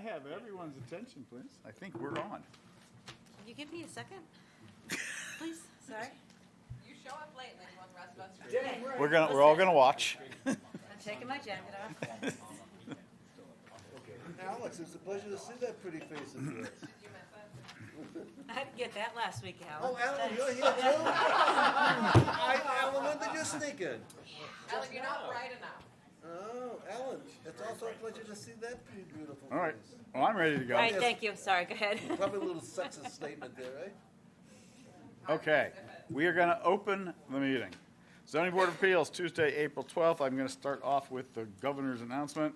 have everyone's attention, please? I think we're on. Can you give me a second? Please, sorry. You show up late, then you want the rest of us to. We're all gonna watch. I'm taking my jacket off. Alex, it's a pleasure to see that pretty face of yours. Did you miss it? I didn't get that last week, Alan. Oh, Alan, Thanks. you're here too? Alan, when did you sneak in? Alan, you're not bright enough. Oh, Alan, it's also a pleasure to see that pretty beautiful face. All right. Well, I'm ready to go. All right, thank you. Sorry, go ahead. Probably a little sexist statement there, right? Okay. We are going to open the meeting. Zoning Board of Appeals, Tuesday, April 12th. I'm going to start off with the governor's announcement.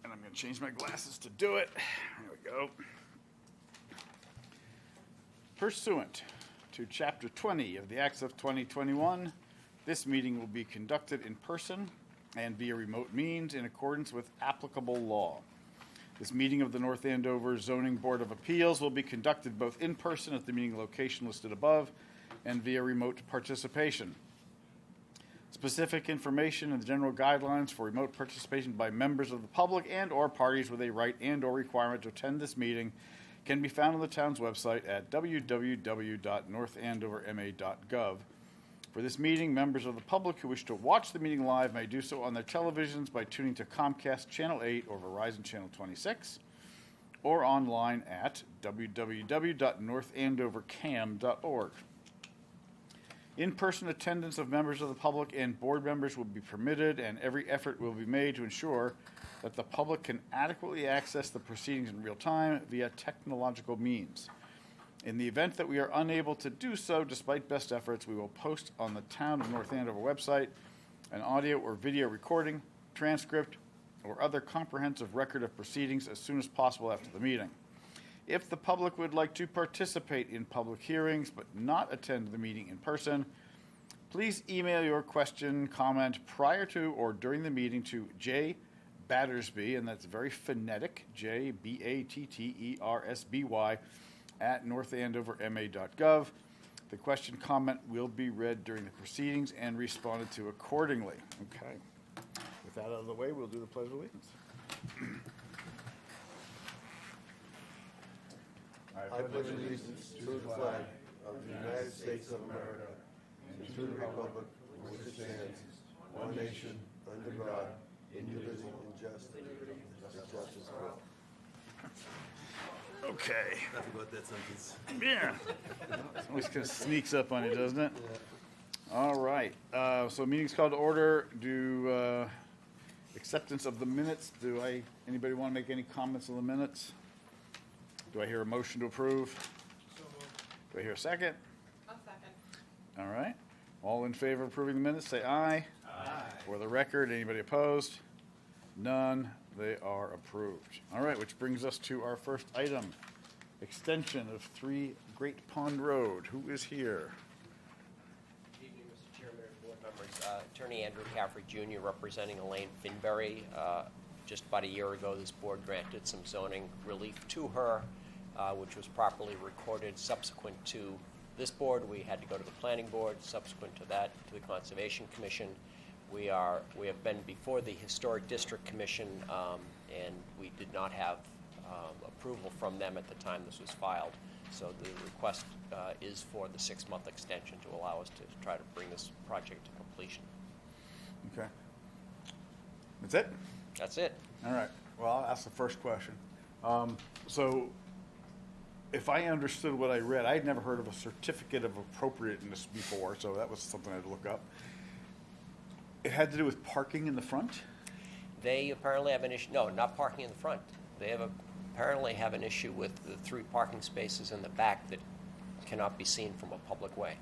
And I'm going to change my glasses to do it. There we go. Pursuant to Chapter 20 of the Acts of 2021, this meeting will be conducted in person and via remote means in accordance with applicable law. This meeting of the North Andover Zoning Board of Appeals will be conducted both in person at the meeting location listed above and via remote participation. Specific information and the general guidelines for remote participation by members of the public and or parties with a right and or requirement to attend this meeting can be found on the town's website at www.northandoverma.gov. For this meeting, members of the public who wish to watch the meeting live may do so on their televisions by tuning to Comcast Channel 8 or Verizon Channel 26, or online at www.northandovercam.org. In-person attendance of members of the public and board members will be permitted, and every effort will be made to ensure that the public can adequately access the proceedings in real time via technological means. In the event that we are unable to do so, despite best efforts, we will post on the Town of North Andover website an audio or video recording, transcript, or other comprehensive record of proceedings as soon as possible after the meeting. If the public would like to participate in public hearings but not attend the meeting in person, please email your question, comment prior to or during the meeting to J. Battersby, and that's very phonetic, JBATTERSBY, at northandoverma.gov. The question comment will be read during the proceedings and responded to accordingly. Okay. With that out of the way, we'll do the Pledge of Allegiance. I pledge allegiance to the flag of the United States of America and to the republic for which it stands, one nation, under God, indivisible and just for all. Okay. I forgot that sentence. Yeah. It always kind of sneaks up on you, doesn't it? Yeah. All right. So meeting's called to order. Do acceptance of the minutes. Anybody want to make any comments on the minutes? Do I hear a motion to approve? So moved. Do I hear a second? A second. All right. All in favor of approving the minutes, say aye. Aye. For the record, anybody opposed? None. They are approved. All right, which brings us to our first item, extension of 3 Great Pond Road. Who is here? Good evening, Mr. Chairman and board members. Attorney Andrew Caffrey Jr. representing Elaine Finberry. Just about a year ago, this board granted some zoning relief to her, which was properly recorded. Subsequent to this board, we had to go to the planning board. Subsequent to that, to the Conservation Commission. We have been before the Historic District Commission, and we did not have approval from them at the time this was filed. So the request is for the 6-month extension to allow us to try to bring this project to completion. Okay. That's it? That's it. All right. Well, I'll ask the first question. So if I understood what I read, I had never heard of a certificate of appropriateness before, so that was something I had to look up. It had to do with parking in the front? They apparently have an issue, no, not parking in the front. They apparently have an issue with the 3 parking spaces in the back that cannot be seen from a public way.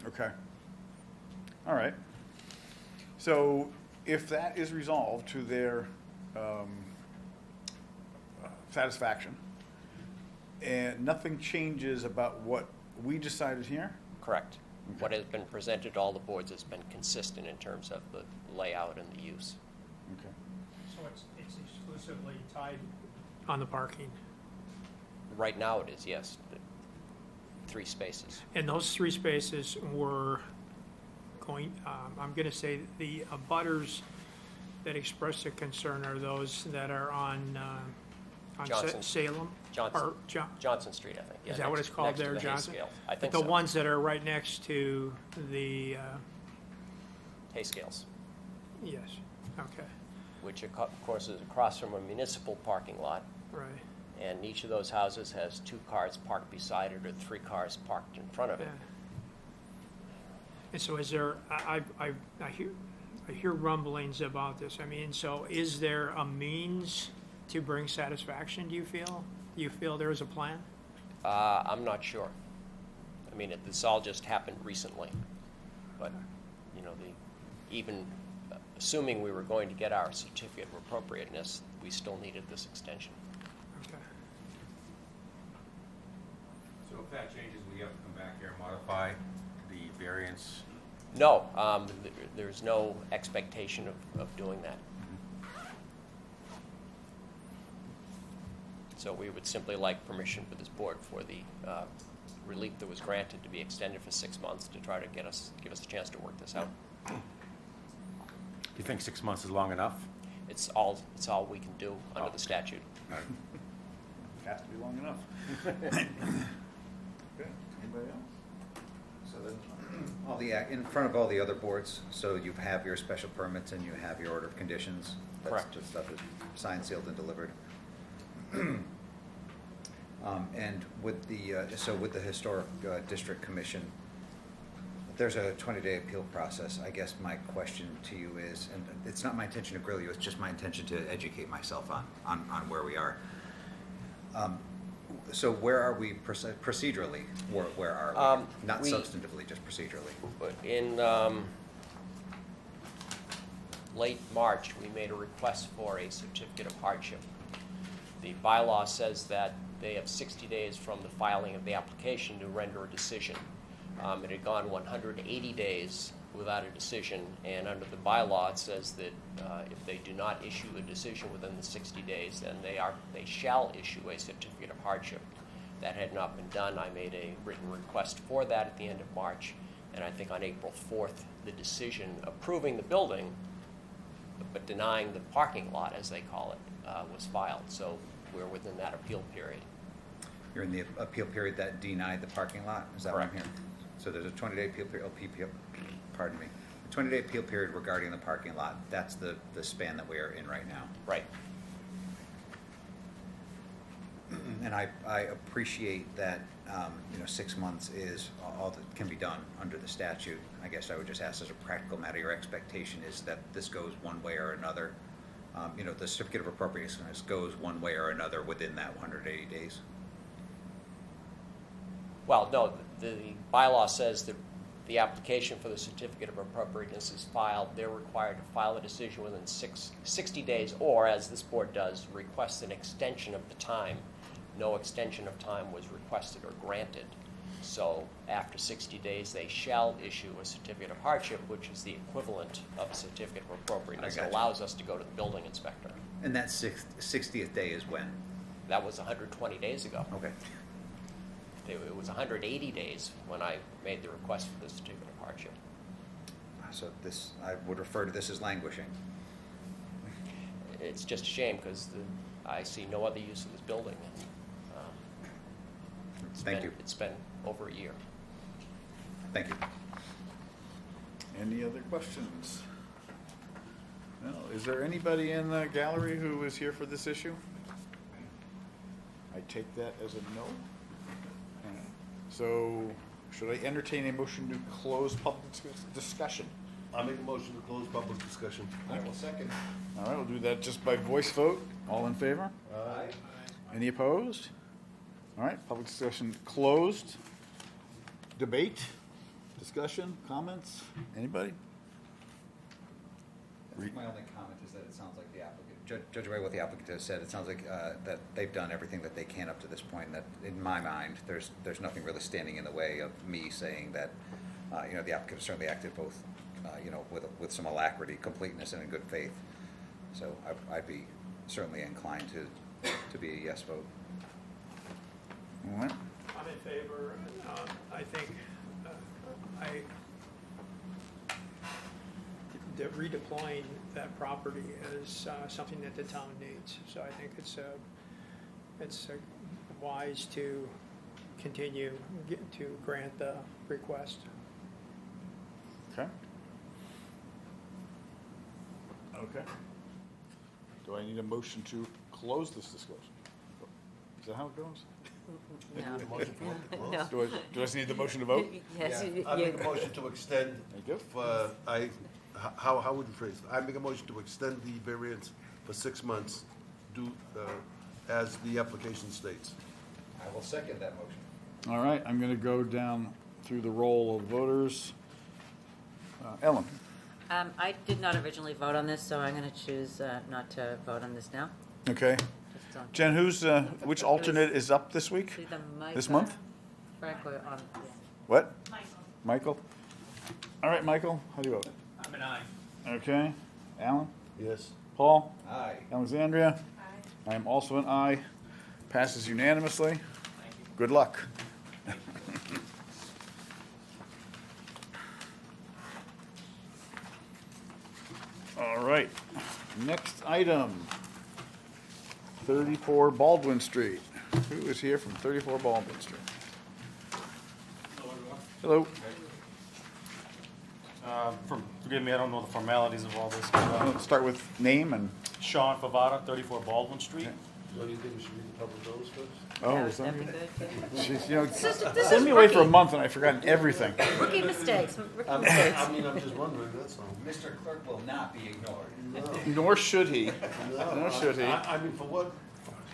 Okay. All right. So if that is resolved to their satisfaction, and nothing changes about what we decided here? Correct. Okay. What has been presented to all the boards has been consistent in terms of the layout and the use. Okay. So it's exclusively tied on the parking. Right now it is, yes. The 3 spaces. And those 3 spaces were going, I'm going to say the abutters that expressed a concern are those that are on Johnson. Salem? Johnson. Or Johnson Street, I think. Yeah, Is that what next- it's called next to there, the hay Johnson? scales. I think The so. ones that are right next to the, Hay scales, yes, okay, which of course is across from a municipal parking lot. right. And each of those houses has 2 cars parked beside it or 3 cars parked in front of it. Yeah. And so is there, I hear rumblings about this. I mean, so is there a means to bring satisfaction, do you feel? Do you feel there is a plan? I'm not sure. I mean, this all just happened recently. But, you know, even assuming we were going to get our certificate of appropriateness, we still needed this extension. Okay. So if that changes, we have to come back here and modify the variance. No, there's no expectation of doing that. So we would simply like permission for this board for the relief that was granted to be extended for 6 months to try to give us a chance to work this out. Do you think 6 months is long enough? It's all we can do under the statute. Has to be long enough. Okay, anybody else? So then, in front of all the other boards, so you have your special permits and you have your order of conditions? Correct. That's just stuff is signed, sealed, and delivered. And with the Historic District Commission, there's a 20-day appeal process. I guess my question to you is, and it's not my intention to grill you, it's just my intention to educate myself on where we are. So where are we procedurally? Where are we? Not we- substantively, just procedurally. But in late March, we made a request for a certificate of hardship. The bylaw says that they have 60 days from the filing of the application to render a decision. It had gone 180 days without a decision, and under the bylaw, it says that if they do not issue a decision within the 60 days, then they shall issue a certificate of hardship. That had not been done. I made a written request for that at the end of March, and I think on April 4th, the decision approving the building, but denying the parking lot, as they call it, was filed. So we're within that appeal period. You're in the appeal period that denied the parking lot? Is that what I'm Correct. hearing? So there's a 20-day appeal period, pardon me. A 20-day appeal period regarding the parking lot. That's the span that we are in right now. Right. And I appreciate that, 6 months is all that can be done under the statute. I guess I would just ask as a practical matter, your expectation is that this goes one way or another. The certificate of appropriateness goes one way or another within that 180 days. Well, no, the bylaw says that the application for the certificate of appropriateness is filed. They're required to file a decision within 60 days, or, as this board does, request an extension of the time. No extension of time was requested or granted. So after 60 days, they shall issue a certificate of hardship, which is the equivalent of a certificate of appropriateness. I It gotcha. allows us to go to the building inspector. And that 60th day is when? That was 120 days ago. Okay. It was 180 days when I made the request for the certificate of hardship. So I would refer to this as languishing. It's just a shame because I see no other use of this building. Thank you. It's been over a year. Thank you. Any other questions? No. Is there anybody in the gallery who is here for this issue? I take that as a no. So, should I entertain a motion to close public discussion? I'll make a motion to close public discussion. I will second. All right, we'll do that just by voice vote. All in favor? Aye. Any opposed? All right, public discussion closed. Debate, discussion, comments? Anybody? My only comment is that it sounds like the applicant, judge away what the applicant has said, it sounds like that they've done everything that they can up to this point, and that, in my mind, there's nothing really standing in the way of me saying that, the applicant has certainly acted both, with some alacrity, completeness, and in good faith. So I'd be certainly inclined to be a yes vote. All right. I'm in favor. I think redeploying that property is something that the town needs. So I think it's wise to continue to grant the request. Okay. Okay. Do I need a motion to close this discussion? Is that how it goes? No. Do I just need the motion to vote? Yes, I make a motion to extend, Thank you. how would you phrase it? I make a motion to extend the variance for 6 months, as the application states. I will second that motion. All right, I'm going to go down through the roll of voters. Ellen? I did not originally vote on this, so I'm going to choose not to vote on this now. Okay. Just on- Jen, which alternate is up this week? It's either Mike This or month? Frank or on, What? Michael. All right, Michael, how do you vote? I'm an aye. Okay. Alan? Yes. Paul? Aye. Alexandria? I am also an aye. Passes unanimously. Good luck. All right, next item. 34 Baldwin Street. Who is here from 34 Baldwin Street? Hello. Forgive me, I don't know the formalities of all this, but Let's start with name and, Sean Favara, 34 Baldwin Street. What do you think we should read the public notice first? oh, yeah, is that that'd be you? good. Jeez, you know, This send is me away for a rookie. month and I've forgotten everything. Rookie mistakes, rookie I mistakes. mean, I'm just wondering, that's all. Mr. Clerk will not be ignored. Nor should he. No, Nor should he. I mean,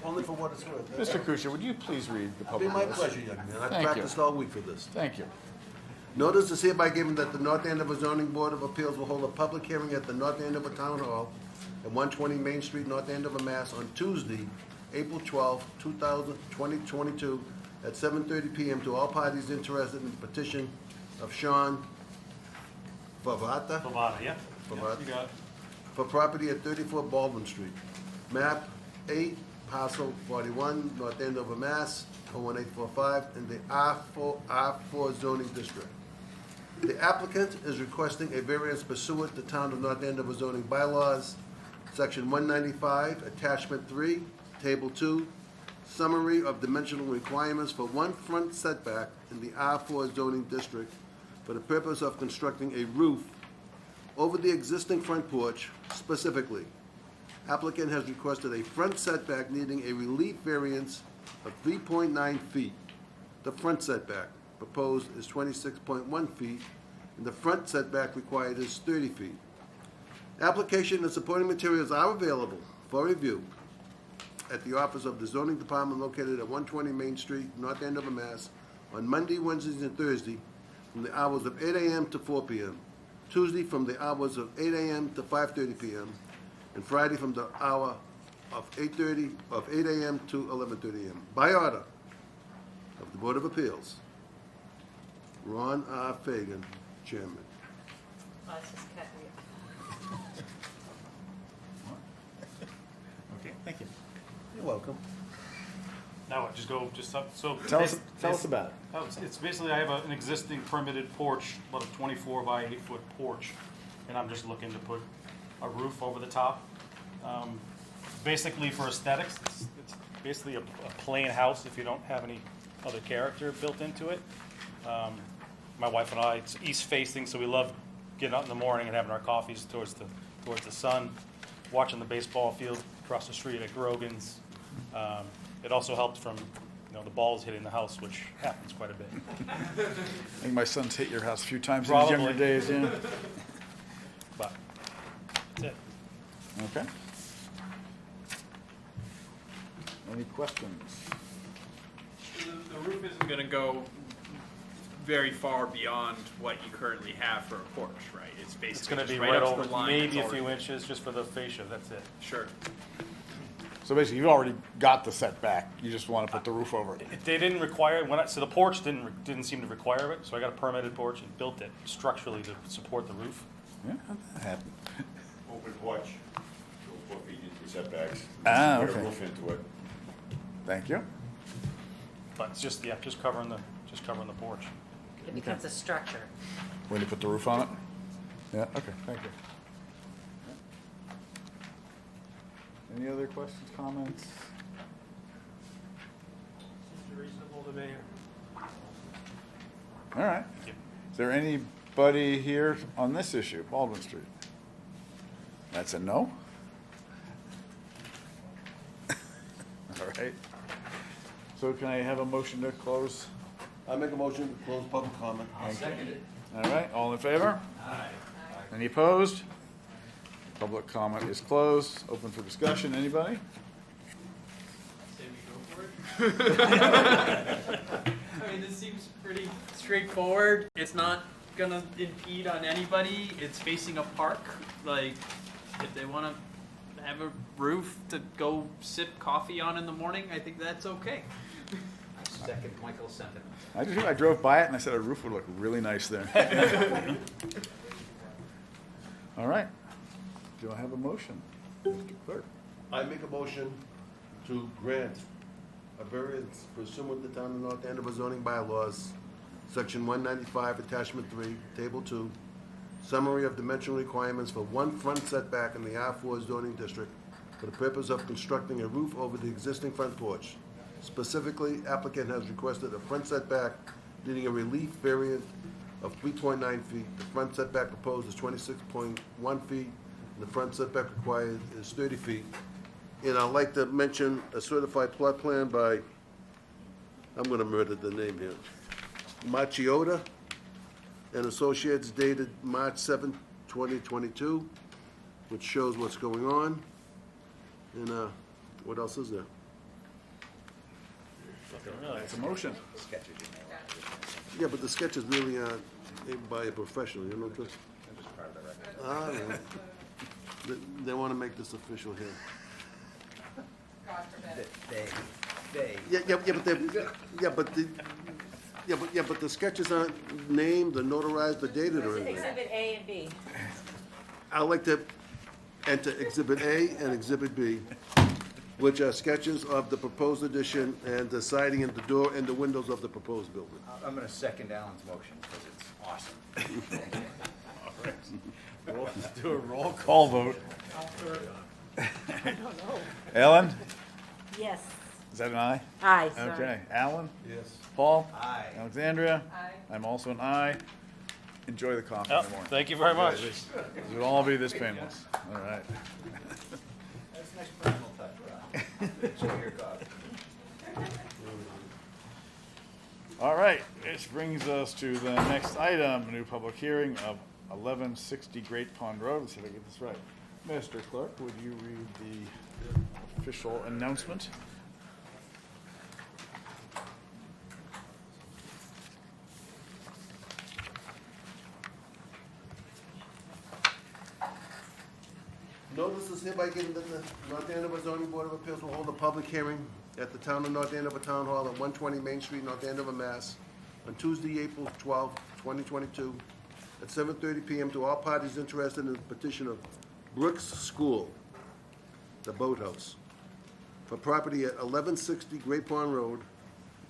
only for what it's worth. Mr. Kuchar, would you please read the It'll be public my notice? pleasure, young man. I've Thank you. practiced all week for this. Thank you. Notice is hereby given that the North Andover Zoning Board of Appeals will hold a public hearing at the North Andover Town Hall at 120 Main Street, North Andover, Mass. on Tuesday, April 12, 2022, at 7:30 p.m. to all parties interested in the petition of Sean Favata Favara, yeah? Favara. You got it. for property at 34 Baldwin Street. Map 8, parcel 41, North Andover, Mass. 01845, in the R4 zoning district. The applicant is requesting a variance pursuant to Town of North Andover zoning bylaws, Section 195, Attachment 3, Table 2, summary of dimensional requirements for one front setback in the R4 zoning district for the purpose of constructing a roof over the existing front porch. Specifically, applicant has requested a front setback needing a relief variance of 3.9 feet. The front setback proposed is 26.1 feet, and the front setback required is 30 feet. Application and supporting materials are available for review at the office of the zoning department located at 120 Main Street, North Andover, Mass. on Monday, Wednesdays, and Thursday from the hours of 8 a.m. to 4 p.m., Tuesday from the hours of 8 a.m. to 5:30 p.m., and Friday from the hour of 8 a.m. to 11:30 a.m. By order of the Board of Appeals, Ron R. Fagan, Chairman. Oh, it's just cut me. Okay, thank you. You're welcome. Now what, just go, just up, so. Tell us about it. Oh, it's basically, I have an existing permitted porch, about a 24 by 8 foot porch, and I'm just looking to put a roof over the top. Basically for aesthetics, it's basically a plain house if you don't have any other character built into it. My wife and I, it's east facing, so we love getting out in the morning and having our coffees towards the sun, watching the baseball field across the street at Grogan's. It also helps from, the balls hitting the house, which happens quite a bit. I think my son's hit your house a few times in his younger Probably. days, yeah. But that's it. Okay. Any questions? The roof isn't gonna go very far beyond what you currently have for a porch, right? It's It's basically going to just be right right up to over, the line. maybe a It's few already- inches just for the fascia, that's it. Sure. So basically, you've already got the setback, you just want to put the roof over it. They didn't require, so the porch didn't seem to require it, so I got a permitted porch and built it structurally to support the roof. Yeah, that happened. Open porch, go 4 feet into setbacks. Ah, Put a okay. roof into it. Thank you. But it's just covering the porch. It becomes a structure. When you put the roof on it? Yeah, okay, thank you. Any other questions, comments? Seems reasonable to me. All right. Is there anybody here on this issue, Baldwin Street? That's a no? All right. So can I have a motion to close? I make a motion to close public comment. All right, all in favor? Aye. Any opposed? Public comment is closed. Open for discussion. Anybody? Say we go for it. I mean, this seems pretty straightforward. It's not gonna impede on anybody. It's facing a park. Like, if they wanna have a roof to go sip coffee on in the morning, I think that's okay. Second Michael's sentiment. I drove by it and I said a roof would look really nice there. All right. Do I have a motion? Mr. Clerk. I make a motion to grant a variance pursuant to Town of North Andover zoning bylaws, Section 195, Attachment 3, Table 2, summary of dimensional requirements for one front setback in the R4 zoning district for the purpose of constructing a roof over the existing front porch. Specifically, applicant has requested a front setback needing a relief variant of 3.9 feet. The front setback proposed is 26.1 feet, and the front setback required is 30 feet. And I'd like to mention a certified plot plan by, I'm gonna murder the name here, Machiota and Associates dated March 7, 2022, which shows what's going on. And what else is there? It's a motion. Sketches you may Yeah, but the sketches really aren't by a professional, you know, just, I'm just part of the record. I don't know. They wanna make this official here. God forbid. They, But the sketches aren't named or notarized or dated or anything. Exhibit A and B. I'd like to enter Exhibit A and Exhibit B, which are sketches of the proposed addition and the siding and the door and the windows of the proposed building. I'm gonna second Alan's motion because it's awesome. We'll just do a roll call vote. Ellen? Yes. Is that an aye? Aye, sorry. Okay. Alan? Yes. Paul? Aye. Alexandria? Aye. I'm also an aye. Enjoy the coffee in the morning. Thank you very much. It will all be this painless. All right. That's a nice personal touch, Ron. Enjoy your coffee. All right, this brings us to the next item, a new public hearing of 1160 Great Pond Road. Let's see if I get this right. Mr. Clerk, would you read the official announcement? Notice is hereby given that the North Andover Zoning Board of Appeals will hold a public hearing at the Town of North Andover Town Hall at 120 Main Street, North Andover, Mass. on Tuesday, April 12, 2022, at 7:30 PM to all parties interested in the petition of Brooks School, the boathouse, for property at 1160 Great Pond Road,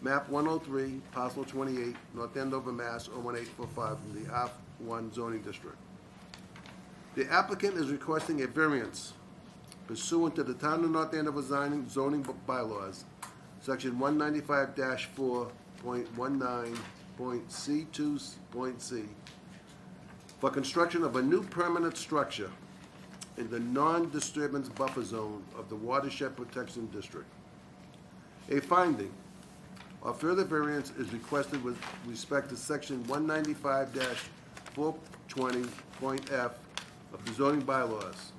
map 103, parcel 28, North Andover, Mass. 01845, in the R1 zoning district. The applicant is requesting a variance pursuant to the Town of North Andover zoning bylaws, section 195-4.19.C2.c, for construction of a new permanent structure in the non-disturbance buffer zone of the Watershed Protection District. A finding or further variance is requested with respect to section 195-420.f of the zoning bylaws.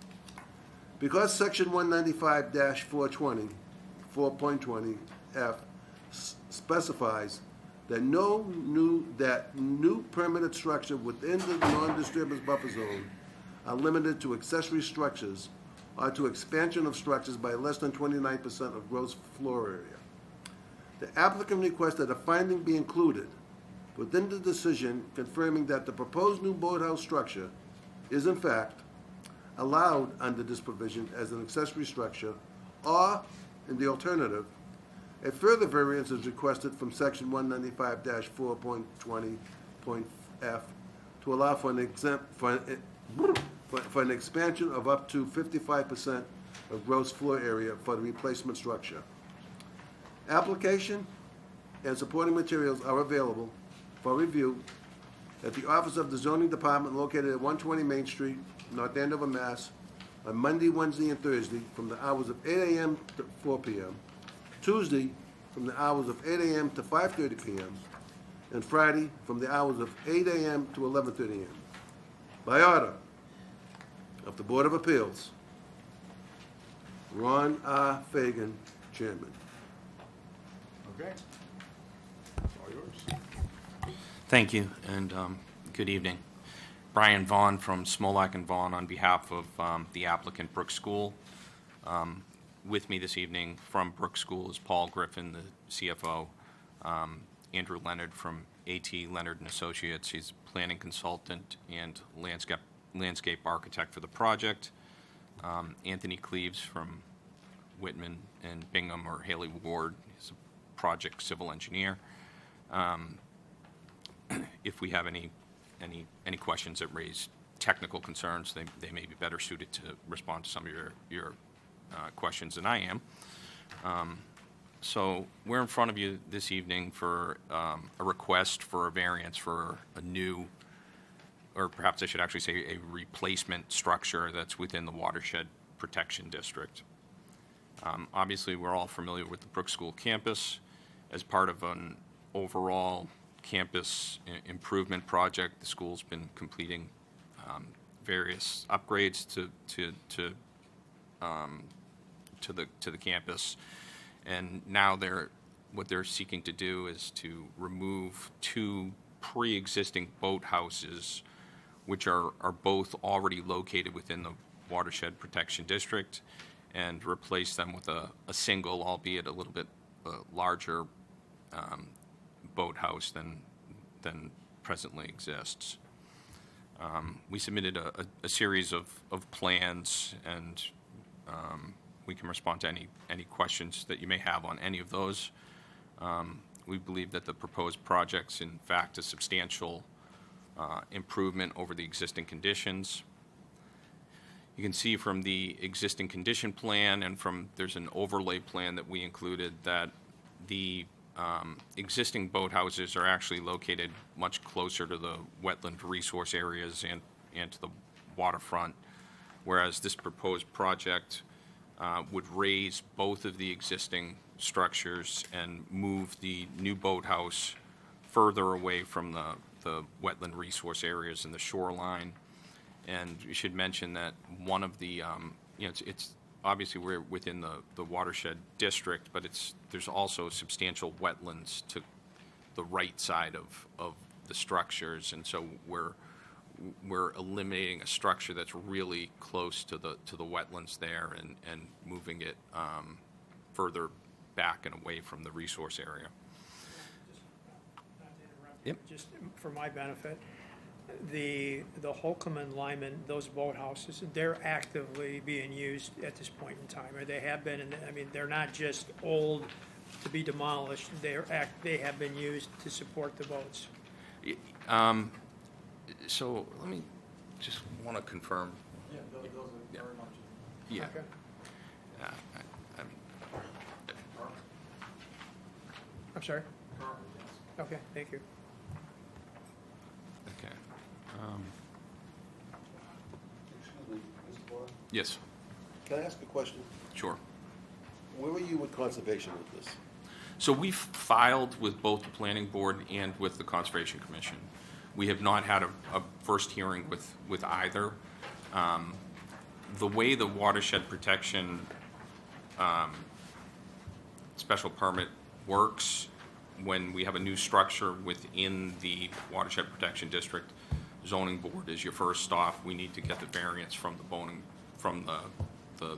Because section 195-420.f specifies that new permanent structure within the non-disturbance buffer zone are limited to accessory structures or to expansion of structures by less than 29% of gross floor area. The applicant requested a finding be included within the decision confirming that the proposed new boathouse structure is in fact allowed under this provision as an accessory structure, or, in the alternative, a further variance is requested from section 195-4.20.f to allow for an expansion of up to 55% of gross floor area for the replacement structure. Application and supporting materials are available for review at the office of the zoning department located at 120 Main Street, North Andover, Mass, on Monday, Wednesday, and Thursday from the hours of 8 a.m. to 4 p.m., Tuesday from the hours of 8 a.m. to 5:30 p.m., and Friday from the hours of 8 a.m. to 11:30 a.m. By order of the Board of Appeals, Ron R. Fagan, Chairman. Okay. All yours. Thank you, and good evening. Brian Vaughn from Smolak and Vaughn on behalf of the applicant Brook School. With me this evening from Brook School is Paul Griffin, the CFO, Andrew Leonard from A.T. Leonard and Associates. He's a planning consultant and landscape architect for the project. Anthony Cleaves from Whitman and Bingham or Haley Ward is a project civil engineer. If we have any questions that raise technical concerns, they may be better suited to respond to some of your questions than I am. So we're in front of you this evening for a request for a variance for a new, or perhaps I should actually say a replacement structure that's within the watershed protection district. Obviously, we're all familiar with the Brook School campus as part of an overall campus improvement project. The school's been completing various upgrades to the campus, and now what they're seeking to do is to remove two pre-existing boathouses, which are both already located within the watershed protection district, and replace them with a single, albeit a little bit larger boathouse than presently exists. We submitted a series of plans, and we can respond to any questions that you may have on any of those. We believe that the proposed project's in fact a substantial improvement over the existing conditions. You can see from the existing condition plan and there's an overlay plan that we included that the existing boathouses are actually located much closer to the wetland resource areas and to the waterfront, whereas this proposed project would raise both of the existing structures and move the new boathouse further away from the wetland resource areas and the shoreline. And we should mention that one of the, it's obviously we're within the watershed district, but there's also substantial wetlands to the right side of the structures, and so we're eliminating a structure that's really close to the wetlands there and moving it further back and away from the resource area. Not to interrupt, Yep. just for my benefit, the Holcomb and Lyman, those boathouses, they're actively being used at this point in time, or they have been, and I mean, they're not just old to be demolished, they have been used to support the boats. So let me just want to confirm. Yeah, those are very much. Yeah. Okay. I'm sorry? Okay, thank you. Okay. Excuse me, Mr. Vaughn, Yes, can I ask a question? sure. Where were you with conservation with this? So we've filed with both the Planning Board and with the Conservation Commission. We have not had a first hearing with either. The way the watershed protection special permit works, when we have a new structure within the watershed protection district, zoning board is your first stop. We need to get the variance from the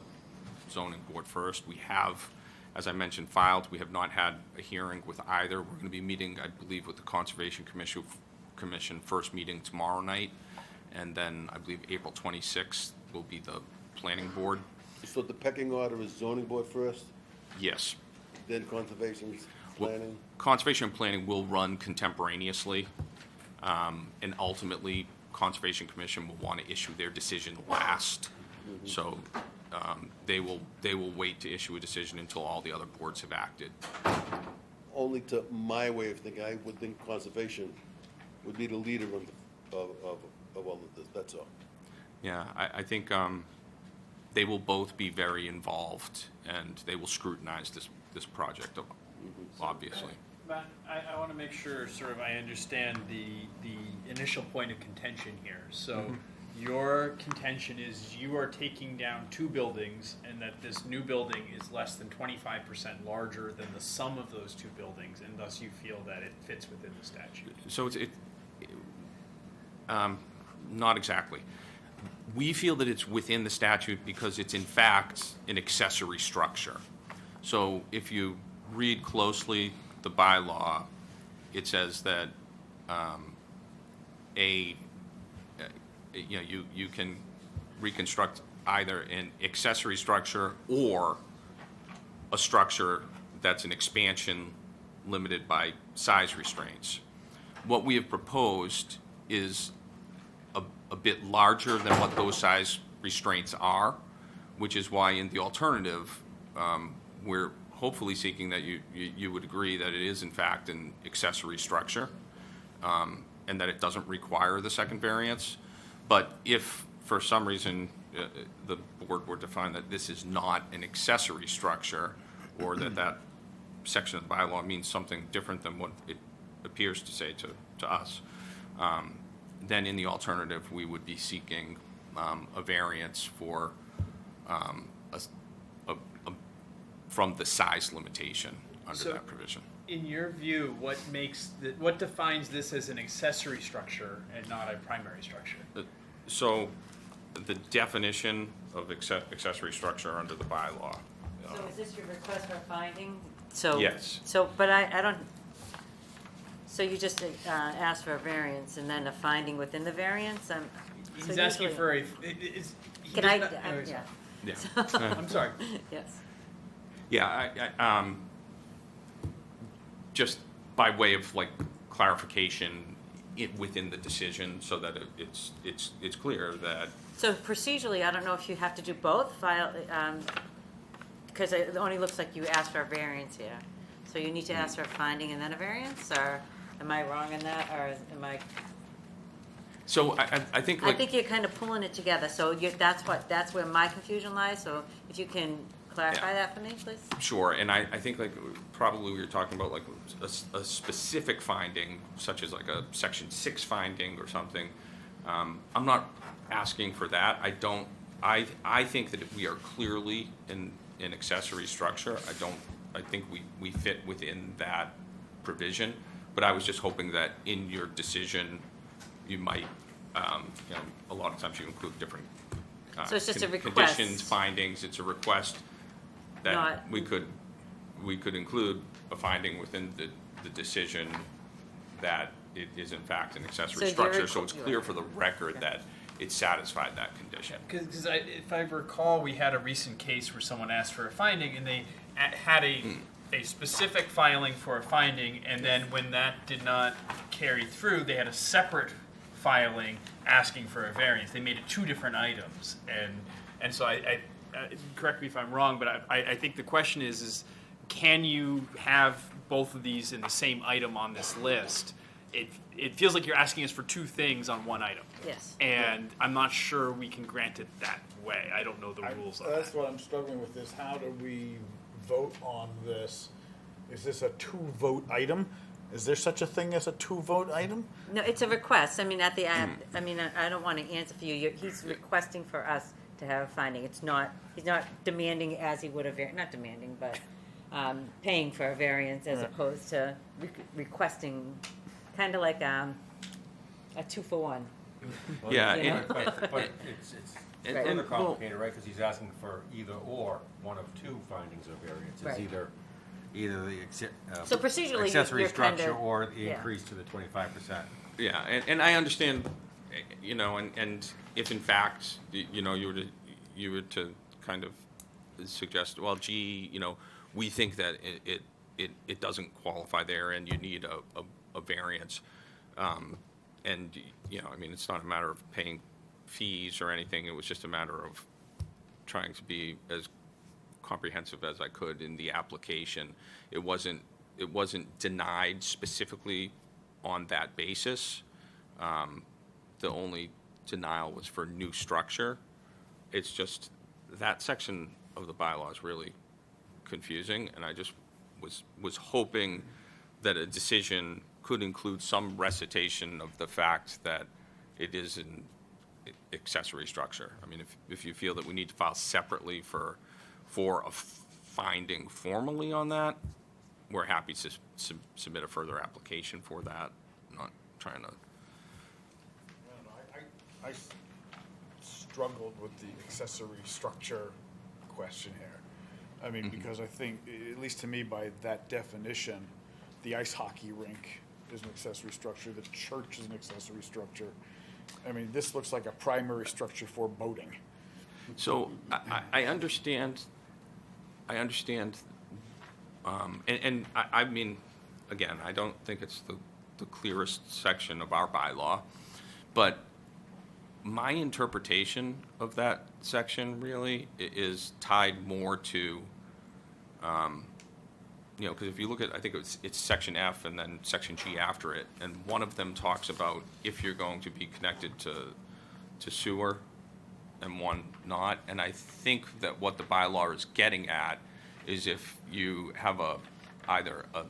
zoning board first. We have, as I mentioned, filed. We have not had a hearing with either. We're going to be meeting, I believe, with the Conservation Commission first meeting tomorrow night, and then I believe April 26th will be the planning board. So the pecking order is zoning board first, Yes. then conservation's Well, planning? Conservation and planning will run contemporaneously, and ultimately, Conservation Commission will want to issue their decision last. So they will wait to issue a decision until all the other boards have acted. Only to my way of thinking, I would think conservation would be the leader of all of this, that's all. Yeah, I think they will both be very involved, and they will scrutinize this project, obviously. Matt, I want to make sure sort of I understand the initial point of contention here. So your contention is you are taking down two buildings and that this new building is less than 25% larger than the sum of those two buildings, and thus you feel that it fits within the statute. So not exactly. We feel that it's within the statute because it's in fact an accessory structure. So if you read closely the bylaw, it says that you can reconstruct either an accessory structure or a structure that's an expansion limited by size restraints. What we have proposed is a bit larger than what those size restraints are, which is why in the alternative, we're hopefully seeking that you would agree that it is in fact an accessory structure, and that it doesn't require the second variance. But if for some reason the board were to find that this is not an accessory structure, or that section of the bylaw means something different than what it appears to say to us, then in the alternative, we would be seeking a variance for from the size limitation under that provision. In your view, what defines this as an accessory structure and not a primary structure? So the definition of accessory structure under the bylaw. So is this your request for a finding? So Yes. So, but I don't. So you just asked for a variance and then a finding within the variance. He's asking for a. Can I? Yeah. Yeah. I'm sorry. Yes. Yeah, just by way of like clarification within the decision, so that it's clear that. So procedurally, I don't know if you have to do both because it only looks like you asked for a variance here. So you need to ask for a finding and then a variance, or am I wrong in that, or am I? So I think. I think you're kind of pulling it together. So that's where my confusion lies. So if you can clarify that for me, please. Sure, and I think like probably we were talking about like a specific finding, such as like a Section 6 finding or something. I'm not asking for that. I think that we are clearly in an accessory structure. I think we fit within that provision, but I was just hoping that in your decision, you might, a lot of times you include different So it's just a request. conditions, findings. It's a request that we could include a finding within the decision that it is in fact an accessory structure, so it's clear for the record that it satisfied that condition. Because if I recall, we had a recent case where someone asked for a finding and they had a specific filing for a finding, and then when that did not carry through, they had a separate filing asking for a variance. They made it two different items, and so I correct me if I'm wrong, but I think the question is can you have both of these in the same item on this list? It feels like you're asking us for two things on one item. Yes. And I'm not sure we can grant it that way. I don't know the rules on That's that. what I'm struggling with, is how do we vote on this? Is this a two-vote item? Is there such a thing as a two-vote item? No, it's a request. I mean, at the end, I mean, I don't want to answer for you. He's requesting for us to have a finding. He's not demanding as he would have, not demanding, but paying for a variance as opposed to requesting, kind of like a 2-for-1. Yeah, You know? But it's Right. further complicated, right? Because he's asking for either or, one of two findings of variance. It's Right. either the So procedurally, accessory you're kind structure of- or the yeah. increase to the 25%. Yeah, and I understand, and if in fact, you were to kind of suggest, well, gee, we think that it doesn't qualify there and you need a variance. And, I mean, it's not a matter of paying fees or anything. It was just a matter of trying to be as comprehensive as I could in the application. It wasn't denied specifically on that basis. The only denial was for new structure. It's just that section of the bylaw is really confusing, and I just was hoping that a decision could include some recitation of the fact that it is an accessory structure. I mean, if you feel that we need to file separately for a finding formally on that, we're happy to submit a further application for that. I'm not trying to. I struggled with the accessory structure question here. I mean, because I think, at least to me, by that definition, the ice hockey rink is an accessory structure, the church is an accessory structure. I mean, this looks like a primary structure for boating. So I understand, and I mean, again, I don't think it's the clearest section of our bylaw, but my interpretation of that section really is tied more to, because if you look at, I think it's section F and then section G after it, and one of them talks about if you're going to be connected to sewer and one not. And I think that what the bylaw is getting at is if you have either a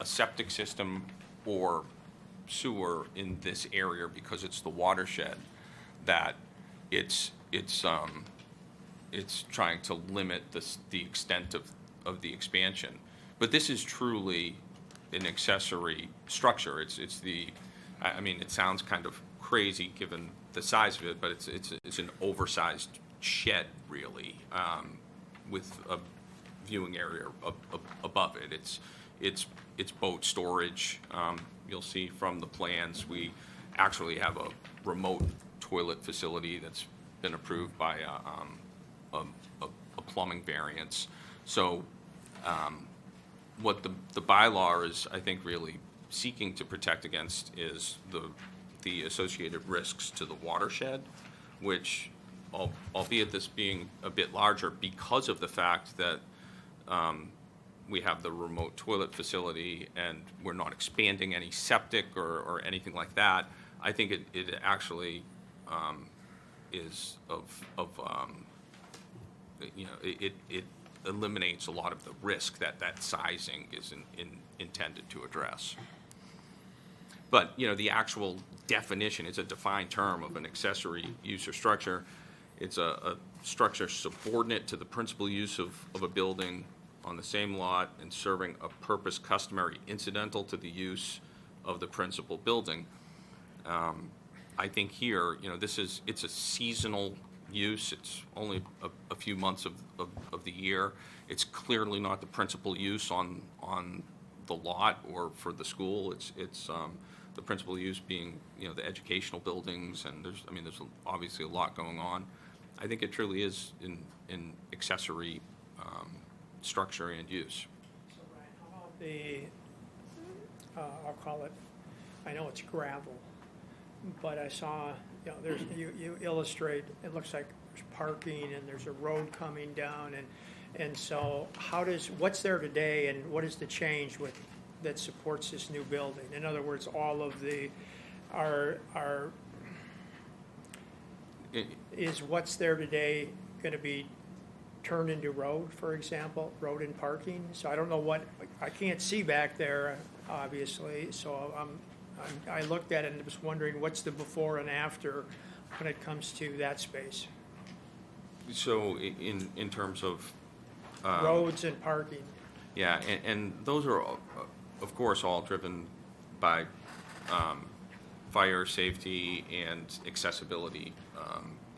septic system or sewer in this area because it's the watershed, that it's trying to limit the extent of the expansion. But this is truly an accessory structure. I mean, it sounds kind of crazy given the size of it, but it's an oversized shed really, with a viewing area above it. It's boat storage. You'll see from the plans, we actually have a remote toilet facility that's been approved by a plumbing variance. So what the bylaw is, I think, really seeking to protect against is the associated risks to the watershed, which, albeit this being a bit larger because of the fact that we have the remote toilet facility and we're not expanding any septic or anything like that, I think it actually is it eliminates a lot of the risk that sizing is intended to address. But, the actual definition is a defined term of an accessory use or structure. It's a structure subordinate to the principal use of a building on the same lot and serving a purpose customary incidental to the use of the principal building. I think here, it's a seasonal use. It's only a few months of the year. It's clearly not the principal use on the lot or for the school. It's the principal use being, the educational buildings, and there's obviously a lot going on. I think it truly is in accessory structure and use. So, Ryan, how about I'll call it, I know it's gravel, but I saw, you illustrate, it looks like there's parking and there's a road coming down, and so what's there today and what is the change that supports this new building? In other words, all of is what's there today going to be turned into road, for example, road and parking? So I don't know I can't see back there, obviously, so I looked at it and was wondering what's the before and after when it comes to that space? So in terms of roads and parking. Yeah, and those are, of course, all driven by fire safety and accessibility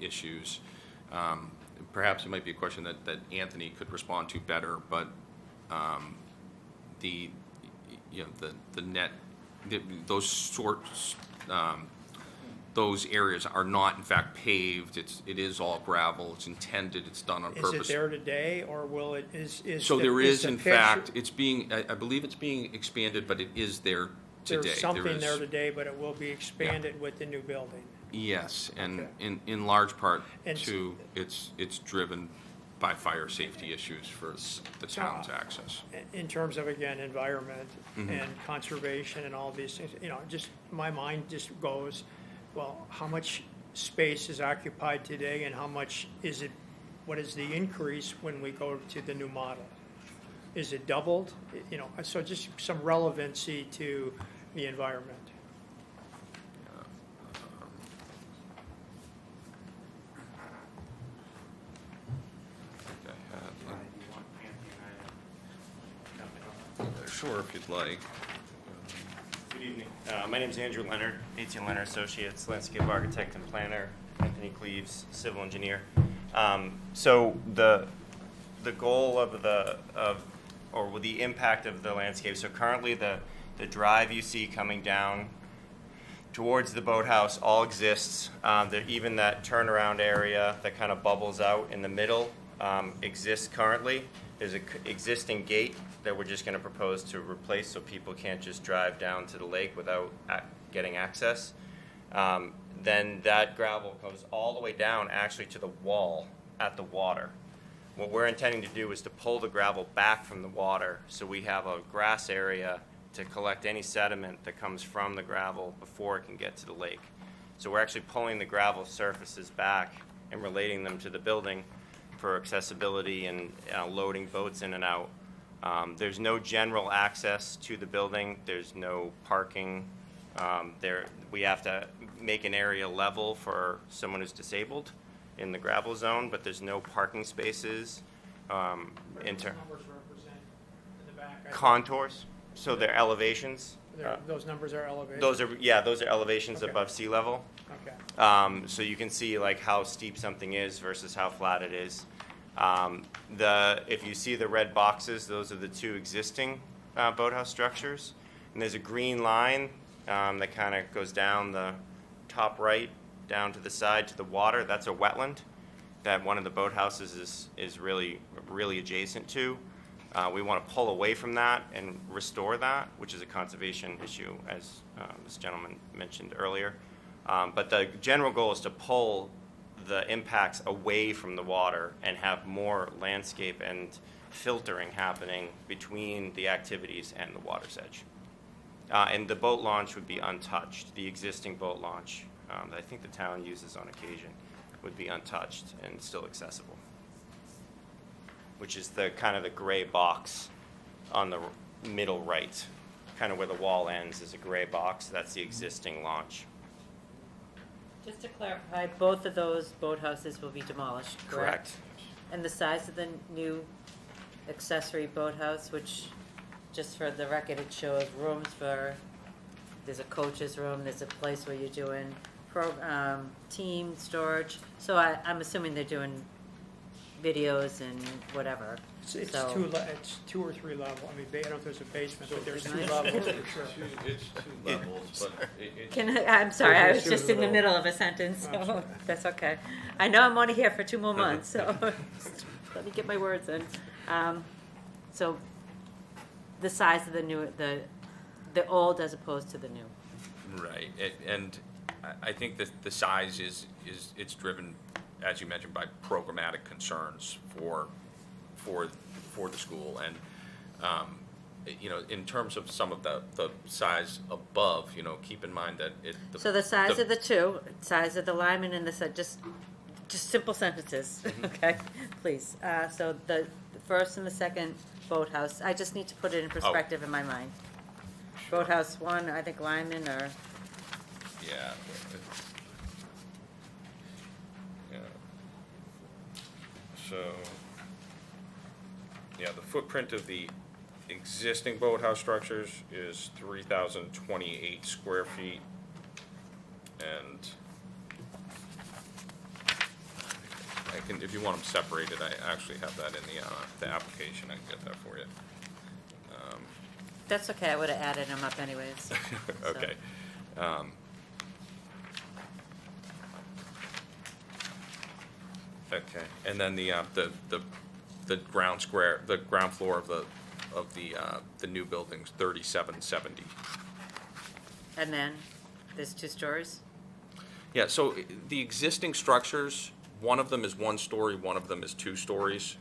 issues. Perhaps it might be a question that Anthony could respond to better, but the net, those sorts, those areas are not in fact paved. It is all gravel. It's intended. It's done on purpose. Is it there today, or will it So there is, in fact, it's being. I believe it's being expanded, but it is there today. There's something there today, but it will be expanded with the new building. Yes, and Okay. in large part, And too, it's driven by fire safety issues for the town's access. In terms of, again, environment Mhm. and conservation and all these things, just, my mind just goes, well, how much space is occupied today and how much is it, what is the increase when we go to the new model? Is it doubled? So just some relevancy to the environment. Sure, if you'd like. Good evening. My name is Andrew Leonard, 18 Leonard Associates, landscape architect and planner. Anthony Cleaves, civil engineer. So the goal of the impact of the landscape. So currently the drive you see coming down towards the boathouse all exists. Even that turnaround area that kind of bubbles out in the middle exists currently. There's an existing gate that we're just going to propose to replace so people can't just drive down to the lake without getting access. Then that gravel goes all the way down actually to the wall at the water. What we're intending to do is to pull the gravel back from the water so we have a grass area to collect any sediment that comes from the gravel before it can get to the lake. So we're actually pulling the gravel surfaces back and relating them to the building for accessibility and loading boats in and out. There's no general access to the building. There's no parking. We have to make an area level for someone who's disabled in the gravel zone, but there's no parking spaces. What do those numbers represent in the back? Contours, so they're elevations. Those numbers are elevated? Those are elevations Okay. above sea level. Okay. So you can see like how steep something is versus how flat it is. If you see the red boxes, those are the two existing boathouse structures. And there's a green line that kind of goes down the top right, down to the side to the water. That's a wetland that one of the boathouses is really adjacent to. We want to pull away from that and restore that, which is a conservation issue, as this gentleman mentioned earlier. But the general goal is to pull the impacts away from the water and have more landscape and filtering happening between the activities and the water's edge. And the boat launch would be untouched. The existing boat launch that I think the town uses on occasion would be untouched and still accessible, which is the kind of the gray box on the middle right, kind of where the wall ends is a gray box. That's the existing launch. Just to clarify, both of those boathouses will be demolished, correct? Correct. And the size of the new accessory boathouse, which, just for the record, it shows rooms for, there's a coach's room, there's a place where you're doing team storage. So I'm assuming they're doing videos and whatever. It's So- it's 2 or 3 level. I mean, I don't know if there's a basement, but there's 2 levels for sure. It's two levels, but it's. I'm sorry, I was Sure, just in the sure. middle of a sentence, Oh, so sorry. that's okay. I know I'm only here for 2 more months, so let me get my words in. So the size of the new, the old as opposed to the new. Right, and I think that the size is it's driven, as you mentioned, by programmatic concerns for the school. And, in terms of some of the size above, keep in mind that So the size of the two, size of the lineman and just simple sentences, okay, please. So the first and the second boathouse, I just need to put it in perspective in my mind. Boathouse 1, I think lineman or, Yeah. Yeah. So, yeah, the footprint of the existing boathouse structures is 3,028 square feet. And I can, if you want them separated, I actually have that in the application. I can get that for you. that's okay, I would have added them up anyways. so. Okay. Okay, and then the ground floor of the new building's 3770. And then, there's 2 stories? Yeah, so the existing structures, one of them is 1 story, one of them is 2 stories.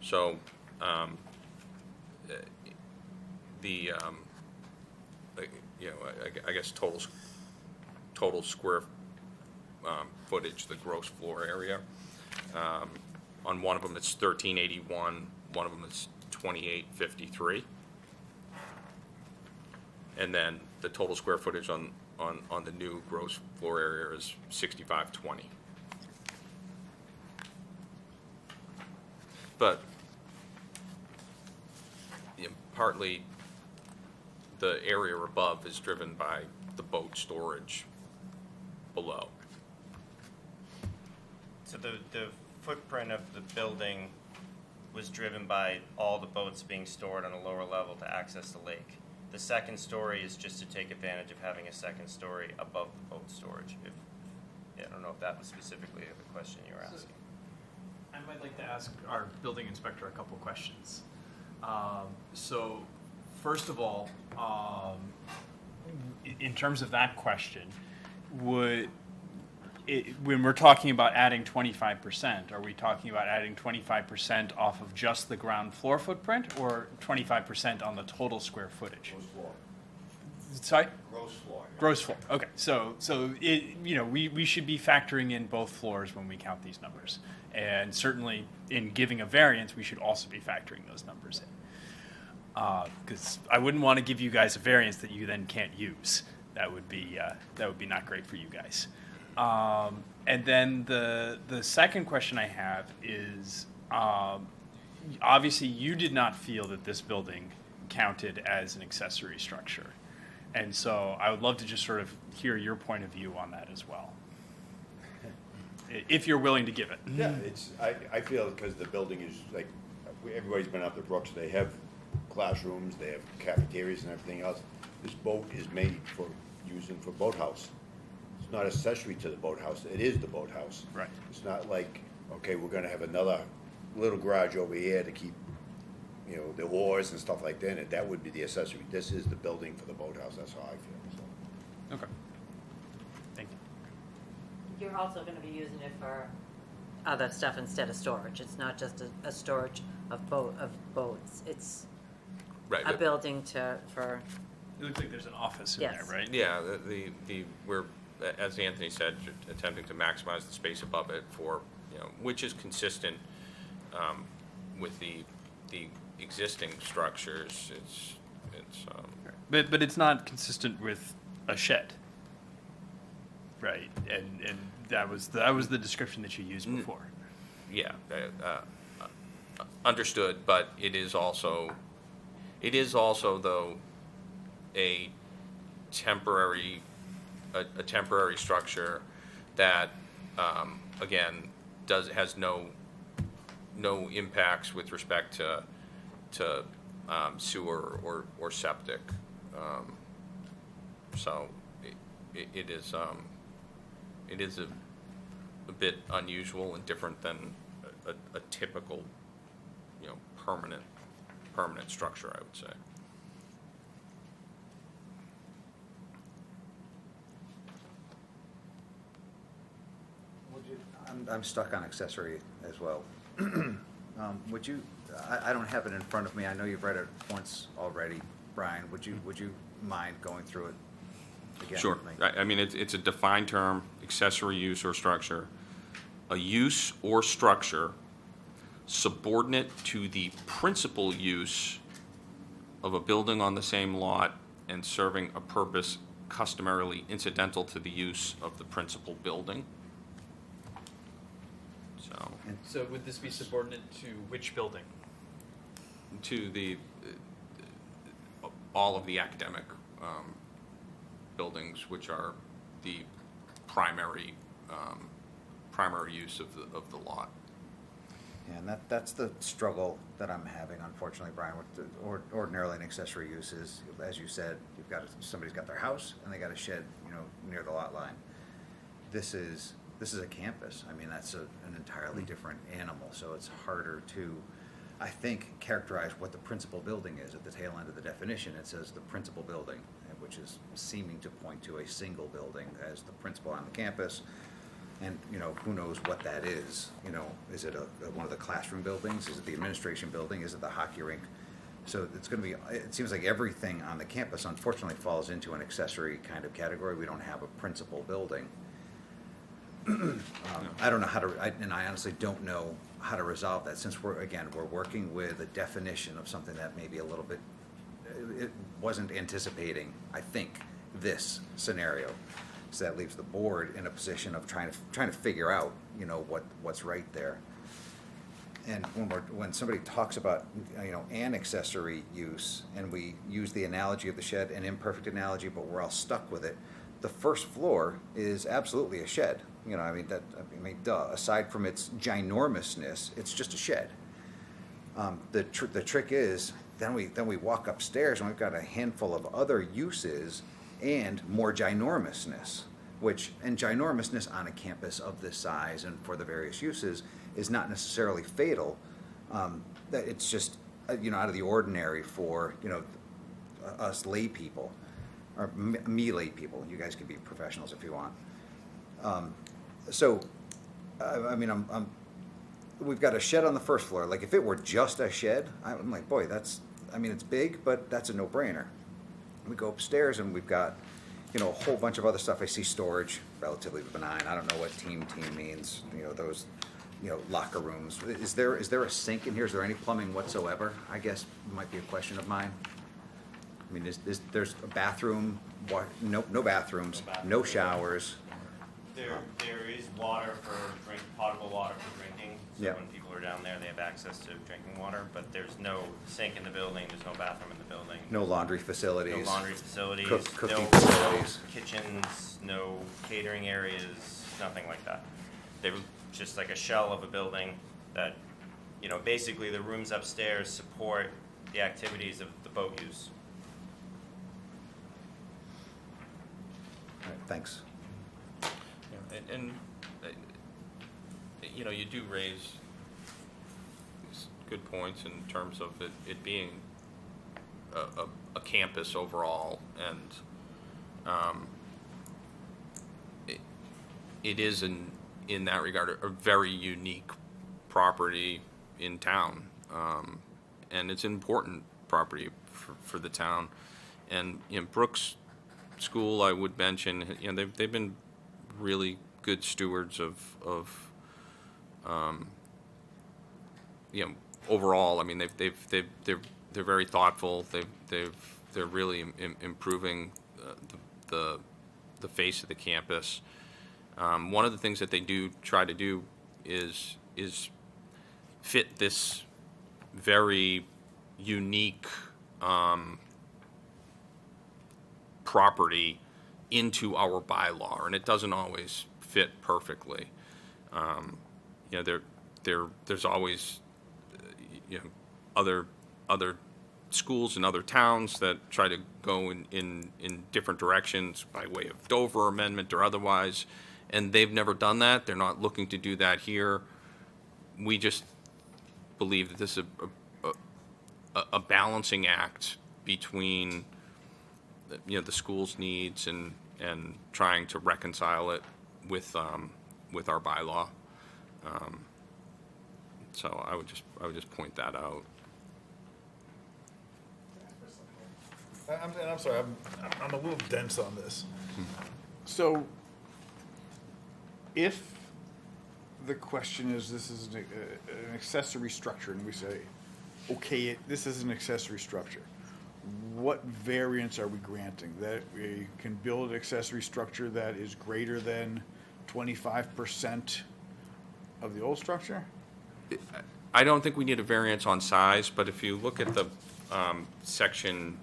So, I guess total square footage, the gross floor area. On one of them, it's 1381. One of them is 2853. And then the total square footage on the new gross floor area is 6520. But partly the area above is driven by the boat storage below. So the footprint of the building was driven by all the boats being stored on a lower level to access the lake. The second story is just to take advantage of having a second story above the boat storage. I don't know if that was specifically the question you were asking. I might like to ask our building inspector a couple questions. So, first of all, in terms of that question, when we're talking about adding 25%, are we talking about adding 25% off of just the ground floor footprint, or 25% on the total square footage? Gross floor. Sorry? Gross floor. Gross floor. Okay, so we should be factoring in both floors when we count these numbers, and certainly in giving a variance, we should also be factoring those numbers in. Because I wouldn't want to give you guys a variance that you then can't use. That would be not great for you guys. And then the second question I have is, obviously you did not feel that this building counted as an accessory structure. And so I would love to just sort of hear your point of view on that as well, if you're willing to give it. Yeah, I feel because the building is like, everybody's been up to Brooks, they have classrooms, they have cafeterias and everything else. This boat is made for using for boathouse. It's not accessory to the boathouse, it is the boathouse. Right. It's not like, okay, we're gonna have another little garage over here to keep, the oars and stuff like that, and that would be the accessory. This is the building for the boathouse, that's how I feel, so. Okay. Thank you. You're also going to be using it for other stuff instead of storage. It's not just a storage of boats. It's Right. a building for. It looks like there's an office in Yes. there, right? Yeah, we're, as Anthony said, attempting to maximize the space above it for, which is consistent with the existing structures. But it's not consistent with a shed, right? And that was the description that you used before. Yeah, understood, but it is also though a temporary structure that again has no impacts with respect to sewer or septic. So it is a bit unusual and different than a typical permanent structure, I would say. I'm stuck on accessory as well. Would you, I don't have it in front of me, I know you've read it once already, Brian, would you mind going through it again? Sure. with me? I mean, it's a defined term, accessory use or structure. A use or structure subordinate to the principal use of a building on the same lot and serving a purpose customarily incidental to the use of the principal building. So would this be subordinate to which building? To all of the academic buildings, which are the primary use of the lot. Yeah, and that's the struggle that I'm having, unfortunately, Brian, with ordinarily an accessory use is, as you said, somebody's got their house and they got a shed, near the lot line. This is a campus. I mean, that's an entirely different animal, so it's harder to, I think, characterize what the principal building is. At the tail end of the definition, it says the principal building, which is seeming to point to a single building as the principal on the campus. And, who knows what that is? Is it one of the classroom buildings? Is it the administration building? Is it the hockey rink? So it's going to be, it seems like everything on the campus unfortunately falls into an accessory kind of category. We don't have a principal building. I don't know how to, and I honestly don't know how to resolve that, since we're working with a definition of something that maybe a little bit, it wasn't anticipating, I think, this scenario. So that leaves the board in a position of trying to figure out, what's right there. And when somebody talks about, an accessory use, and we use the analogy of the shed, an imperfect analogy, but we're all stuck with it. The first floor is absolutely a shed. Duh. Aside from its ginormousness, it's just a shed. The trick is, then we walk upstairs and we've got a handful of other uses and more ginormousness, and ginormousness on a campus of this size and for the various uses is not necessarily fatal. That it's just out of the ordinary for us lay people, or me lay people. You guys can be professionals if you want. We've got a shed on the first floor. Like, if it were just a shed, I'm like, boy, it's big, but that's a no-brainer. We go upstairs and we've got, a whole bunch of other stuff. I see storage, relatively benign. I don't know what team means. Those, locker rooms. Is there a sink in here? Is there any plumbing whatsoever? I guess might be a question of mine. There's a bathroom? No bathrooms, no showers. There is water for potable water for drinking. So Yeah. when people are down there, they have access to drinking water. But there's no sink in the building. There's no bathroom in the building. No laundry facilities. No laundry facilities. Cooking no facilities. kitchens. No catering areas. Nothing like that. They were just like a shell of a building that, basically the rooms upstairs support the activities of the boat use. All right, thanks. And you do raise these good points in terms of it being a campus overall, and it is in that regard a very unique property in town, and it's an important property for the town. And Brooks School, I would mention, they've been really good stewards of overall. They're very thoughtful. They're really improving the face of the campus. One of the things that they do try to do is fit this very unique property into our bylaw, and it doesn't always fit perfectly. There's always other schools in other towns that try to go in different directions by way of Dover amendment or otherwise, and they've never done that. They're not looking to do that here. We just believe that this is a balancing act between the school's needs and trying to reconcile it with our bylaw. So I would just point that out. I'm sorry, I'm a little dense on this. So, if the question is this is an accessory structure, and we say, okay, this is an accessory structure, what variance are we granting? That we can build an accessory structure that is greater than 25% of the old structure? I don't think we need a variance on size, but if you look at the section,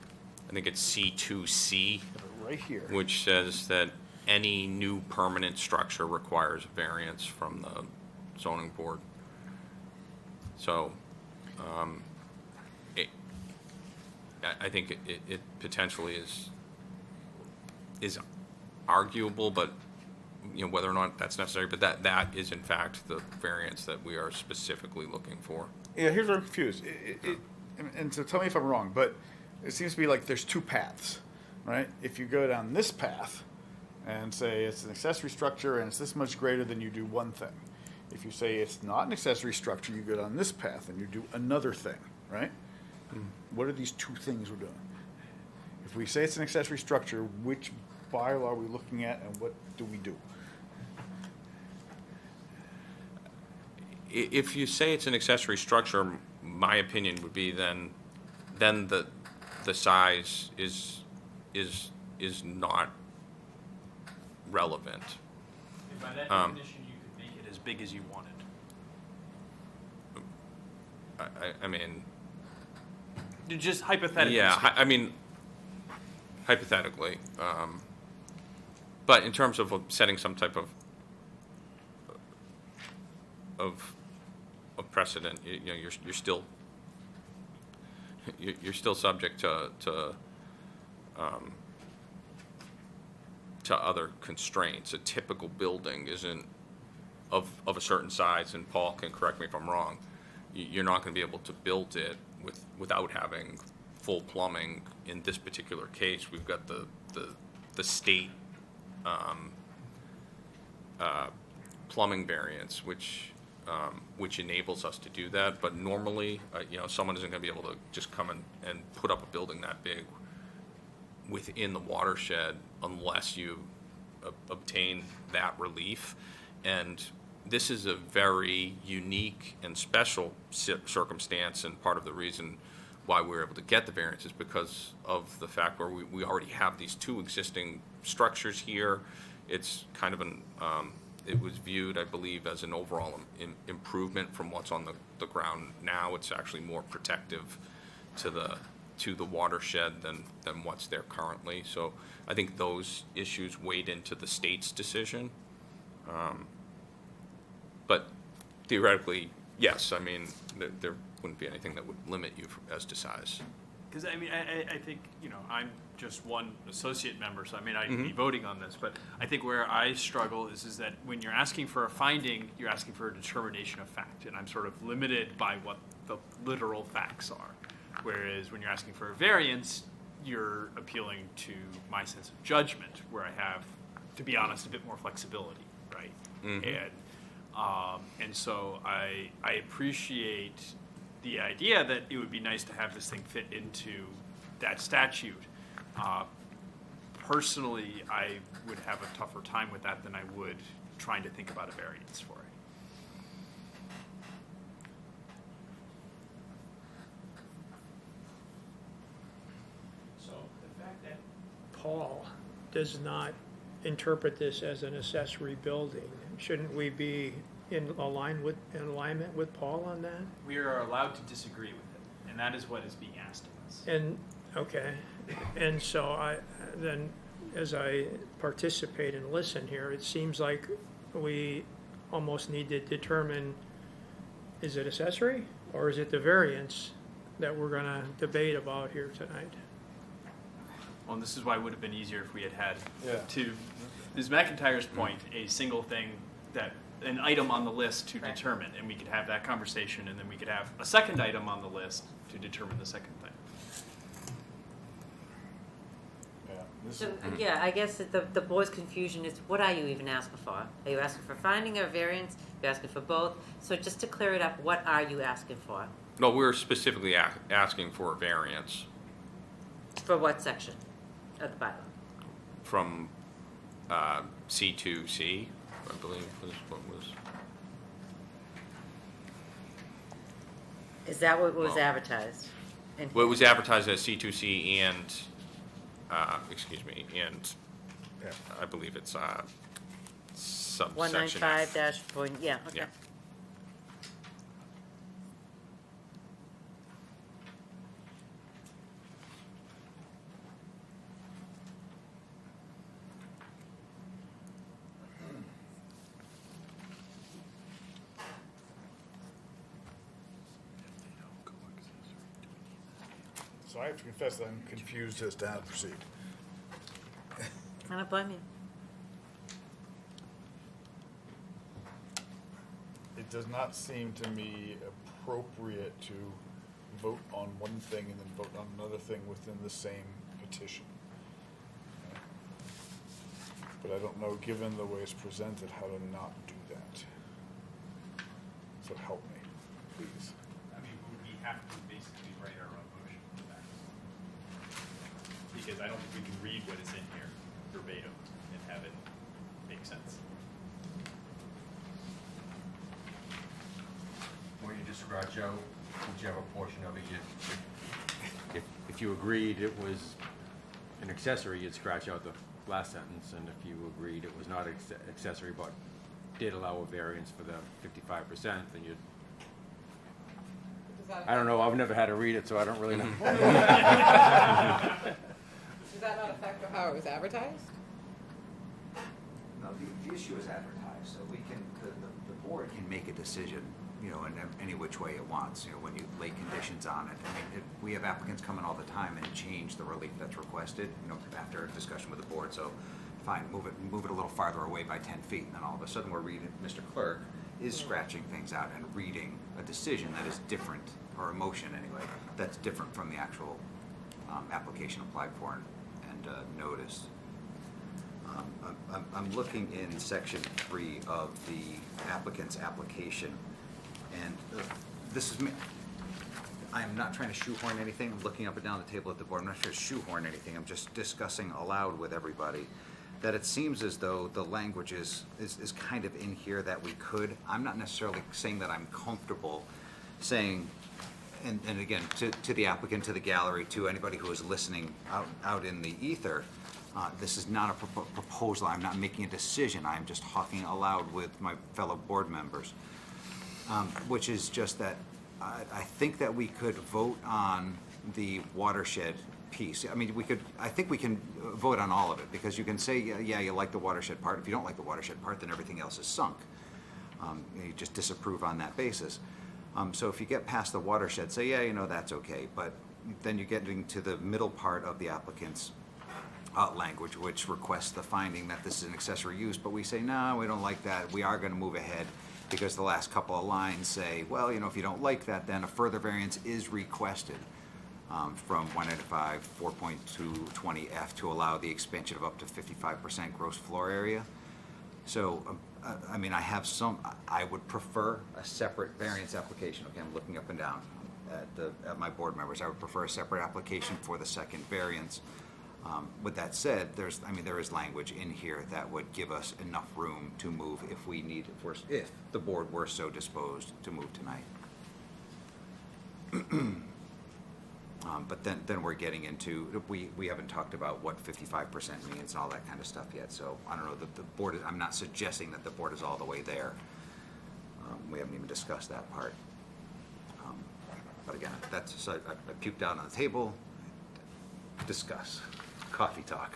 I think it's C2C, Right here. which says that any new permanent structure requires a variance from the zoning board. So, I think it potentially is arguable, but whether or not that's necessary. But that is in fact the variance that we are specifically looking for. Yeah, here's where I'm confused. And so tell me if I'm wrong, but it seems to be like there's two paths. right? If you go down this path and say it's an accessory structure and it's this much greater, then you do one thing. If you say it's not an accessory structure, you go down this path and you do another thing, right? What are these two things we're doing? If we say it's an accessory structure, which bylaw are we looking at and what do we do? If you say it's an accessory structure, my opinion would be then the size is not relevant. And by that definition, you could make it as big as you wanted. I mean, Just hypothetically. yeah, speaking. I mean, hypothetically, but in terms of setting some type of precedent, you know, you're still subject to other constraints. A typical building isn't of a certain size, and Paul can correct me if I'm wrong. You're not going to be able to build it without having full plumbing. In this particular case, we've got the state plumbing variance, which enables us to do that. But normally, you know, someone isn't going to be able to just come and put up a building that big within the watershed unless you obtain that relief. And this is a very unique and special circumstance, and part of the reason why we were able to get the variance is because of the fact where we already have these two existing structures here. It's kind of it was viewed, I believe, as an overall improvement from what's on the ground now. It's actually more protective to the watershed than what's there currently. So I think those issues weighed into the state's decision. But theoretically, yes, I mean, there wouldn't be anything that would limit you as to size. Because I mean, I think, you know, I'm just one associate member, so I mean, I'd be voting on this, but I think where I struggle is that when you're asking for a finding, you're asking for a determination of fact, and I'm sort of limited by what the literal facts are. Whereas when you're asking for a variance, you're appealing to my sense of judgment, where I have, to be honest, a bit more flexibility, right? And so I appreciate the idea that it would be nice to have this thing fit into that statute. Personally, I would have a tougher time with that than I would trying to think about a variance for it. So the fact that Paul does not interpret this as an accessory building, shouldn't we be in alignment with Paul on that? We are allowed to disagree with it, and that is what is being asked of us. And, okay, and so then as I participate and listen here, it seems like we almost need to determine, is it accessory or is it the variance that we're gonna debate about here tonight? Well, and this is why it would have been easier if we had to, Ms. McIntyre's point, a single thing an item on the list to determine, and we could have that conversation, and then we could have a second item on the list to determine the second thing. So, yeah, I guess that the board's confusion is, what are you even asking for? Are you asking for finding or variance? You're asking for both? So just to clear it up, what are you asking for? No, we're specifically asking for a variance For what section of the bylaw? from C2C, I believe was what was. Is that what was advertised? Well, it was advertised as C2C and, and I believe it's subsection F. 195 yeah, okay. Yeah. So I have to confess that I'm confused as to how to proceed. I don't blame you. It does not seem to me appropriate to vote on one thing and then vote on another thing within the same petition. but I don't know, given the way it's presented, how to not do that. So help me, please. I mean, we have to basically write our own motion for that. Because I don't think we can read what is in here verbatim and have it make sense. Or you just scratch out whichever portion of it if you agreed it was an accessory, you'd scratch out the last sentence, and if you agreed it was not accessory but did allow a variance for the 55%, then you'd, Does that I don't know, I've never had to read it, so I don't really know. Does that not affect how it was advertised? No, the issue is advertised, so we can, the board can make a decision, you know, in any which way it wants, you know, when you lay conditions on it. I mean, we have applicants come in all the time and change the relief that's requested, you know, after a discussion with the board, so fine, move it a little farther away by 10 feet, and then all of a sudden we're reading, Mr. Clerk is scratching things out and reading a decision that is different, or a motion anyway, that's different from the actual application applied for and noticed. I'm looking in section 3 of the applicant's application, and this is me. I am not trying to shoehorn anything. I'm looking up and down the table at the board. I'm not trying to shoehorn anything. I'm just discussing aloud with everybody that it seems as though the language is kind of in here that we could. I'm not necessarily saying that I'm comfortable saying, and again, to the applicant, to the gallery, to anybody who is listening out in the ether, this is not a proposal. I'm not making a decision. I'm just talking aloud with my fellow board members, which is just that I think that we could vote on the watershed piece. I mean, I think we can vote on all of it, because you can say, yeah, you like the watershed part. If you don't like the watershed part, then everything else is sunk. You just disapprove on that basis. So if you get past the watershed, say, yeah, you know, that's okay. But then you get into the middle part of the applicant's language, which requests the finding that this is an accessory use, but we say, no, we don't like that. We are going to move ahead, because the last couple of lines say, well, you know, if you don't like that, then a further variance is requested from 195 4.220F to allow the expansion of up to 55% gross floor area. So, I mean, I would prefer a separate variance application. Okay, I'm looking up and down at my board members. I would prefer a separate application for the second variance. With that said, there is language in here that would give us enough room to move if the board were so disposed to move tonight. But then we're getting into, we haven't talked about what 55% means and all that kind of stuff yet. So I don't know, the board, I'm not suggesting that the board is all the way there. We haven't even discussed that part. But again, so I puked out on the table. Discuss. Coffee talk.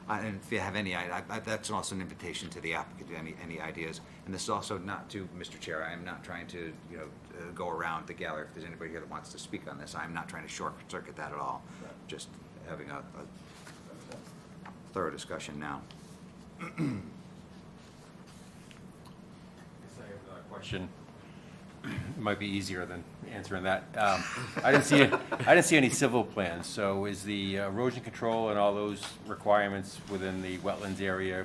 And if you have any, that's also an invitation to the applicant, any ideas. And this is also not to, Mr. Chair, I am not trying to, you know, go around the gallery. If there's anybody here that wants to speak on this, I'm not trying to short circuit that at all. Just having a thorough discussion now. I guess I have another question. It might be easier than answering that. I didn't see any civil plans. So is the erosion control and all those requirements within the wetlands area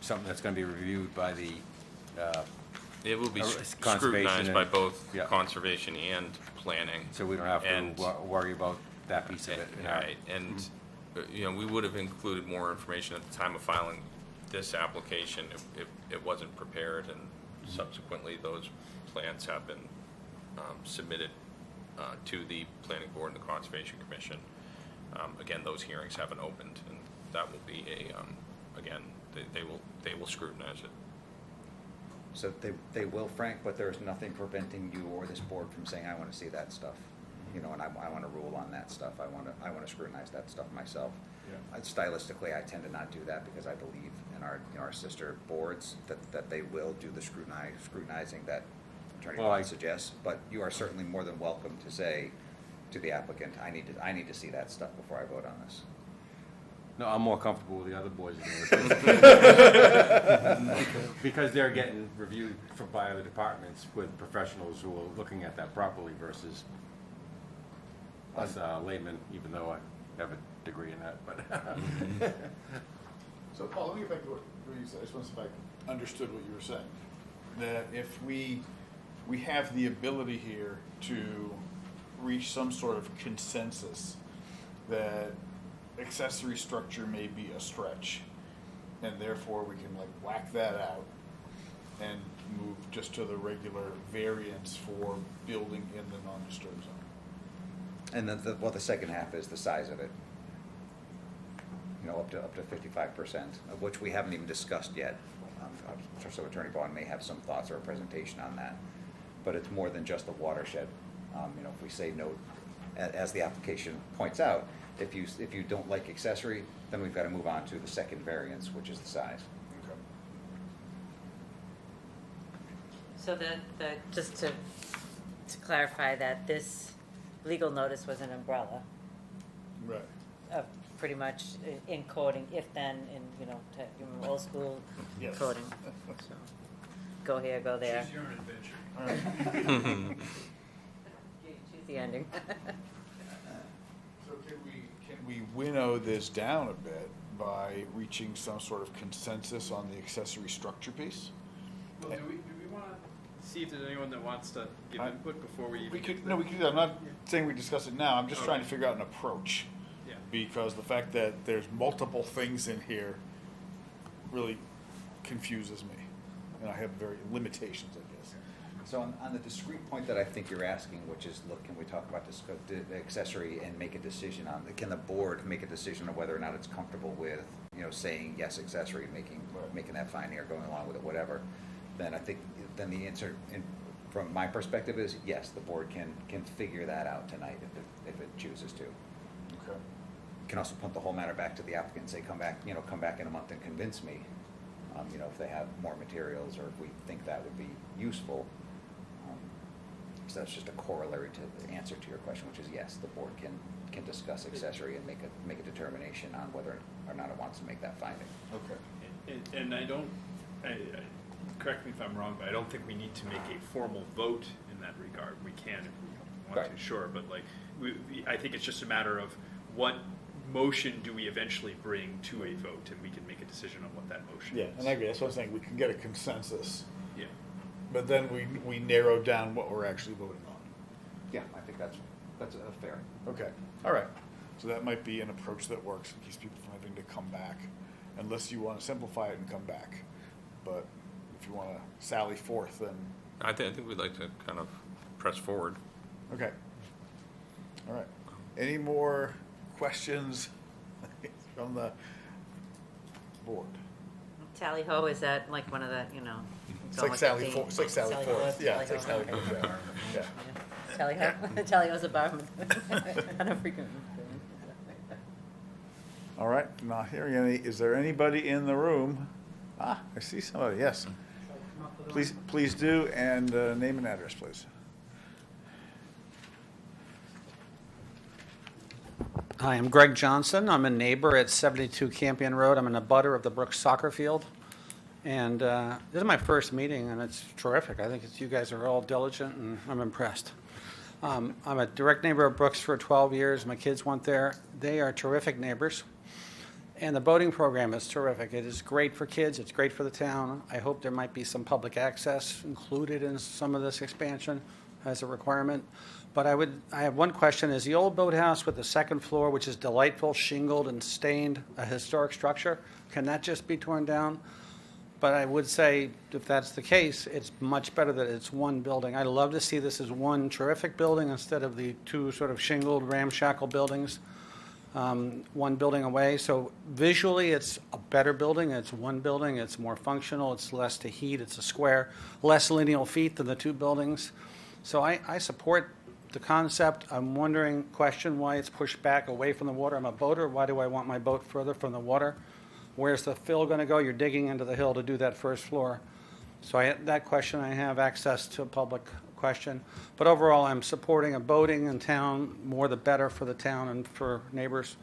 something that's going to be reviewed by the It will be conservation scrutinized by both yeah. conservation and planning. So we don't have to worry about that piece of it. Right, and you know, we would have included more information at the time of filing this application if it wasn't prepared, and subsequently those plans have been submitted to the Planning Board and the Conservation Commission. Again, those hearings haven't opened, and that will be again, they will scrutinize it. So they will, Frank, but there's nothing preventing you or this board from saying, I want to see that stuff. You know, and I want to rule on that stuff. I want to scrutinize that stuff myself. Yeah. Stylistically, I tend to not do that, because I believe in our sister boards that they will do the scrutinizing that Attorney Bond suggests. But you are certainly more than welcome to say to the applicant, I need to see that stuff before I vote on this. No, I'm more comfortable with the other boards because they're getting reviewed by other departments with professionals who are looking at that properly versus us laymen, even though I have a degree in that, but. So Paul, let me get back to what you said. I just want to see if I understood what you were saying. That if we have the ability here to reach some sort of consensus that accessory structure may be a stretch, and therefore we can like whack that out and move just to the regular variance for building in the non-disturbed zone. And then the second half is the size of it. You know, up to 55%, of which we haven't even discussed yet. I'm sure Attorney Vaughn may have some thoughts or a presentation on that. But it's more than just the watershed. You know, if we say no, as the application points out, if you don't like accessory, then we've got to move on to the second variance, which is the size. Okay. So just to clarify that this legal notice was an umbrella Right. of pretty much in coding, if then, in, you know, old school Yes. coding. So, go here, go there. Choose your own adventure. All right. Choose the ending. So can we winnow this down a bit by reaching some sort of consensus on the accessory structure piece? Well, do we want to see if there's anyone that wants to give I- input before we even We get could, to no, the- we could do that. I'm not saying we discuss it now. I'm just trying to Okay. figure out an approach. Yeah. Because the fact that there's multiple things in here really confuses me. And I have very limitations, I guess. So on the discrete point that I think you're asking, which is, look, can we talk about the accessory and make a decision on, can the board make a decision on whether or not it's comfortable with, you know, saying yes, accessory, making that finding or going along with it, whatever, then I think, then the answer, from my perspective, is yes, the board can figure that out tonight if it chooses to. Okay. Can also punt the whole matter back to the applicant and say, come back in a month and convince me, you know, if they have more materials or if we think that would be useful. So that's just a corollary to the answer to your question, which is yes, the board can discuss accessory and make a determination on whether or not it wants to make that finding. Okay. And I don't, correct me if I'm wrong, but I don't think we need to make a formal vote in that regard. We can if we want Right. to, sure, but like, I think it's just a matter of what motion do we eventually bring to a vote, and we can make a decision on what that motion Yeah, is. and I agree. That's what I'm saying. We can get a consensus, Yeah. but then we narrow down what we're actually voting on. Yeah, I think that's fair. Okay, all right. So that might be an approach that works and keeps people from having to come back, unless you want to simplify it and come back. But if you want to sally forth, then, I think we'd like to kind of press forward. okay. All right. Any more questions from the board? Tally ho, is that like one of the, you know? It's like Sally Forth. It's like Sally Sally Forth. Forth, Yeah, it's like Sally Sally Ho. Forth. Yeah. Tally ho, tally ho's a bar. I don't freaking. All right, not hearing any. Is there anybody in the room? Ah, I see somebody, yes. Please do, and name and address, please. Hi, I'm Greg Johnson. I'm a neighbor at 72 Campion Road. I'm in a butter of the Brooks soccer field. And this is my first meeting, and it's terrific. I think you guys are all diligent, and I'm impressed. I'm a direct neighbor of Brooks for 12 years. My kids went there. They are terrific neighbors. And the boating program is terrific. It is great for kids. It's great for the town. I hope there might be some public access included in some of this expansion as a requirement. But I have one question. Is the old boathouse with the second floor, which is delightful, shingled and stained, a historic structure? Can that just be torn down? But I would say, if that's the case, it's much better that it's one building. I'd love to see this as one terrific building instead of the two sort of shingled, ramshackle buildings, one building away. So visually, it's a better building. It's one building. It's more functional. It's less to heat. It's a square, less lineal feet than the two buildings. So I support the concept. I'm wondering, why it's pushed back away from the water. I'm a boater. Why do I want my boat further from the water? Where's the fill going to go? You're digging into the hill to do that first floor. So that question, I have access to a public question. But overall, I'm supporting a boating in town, more the better for the town and for neighbors.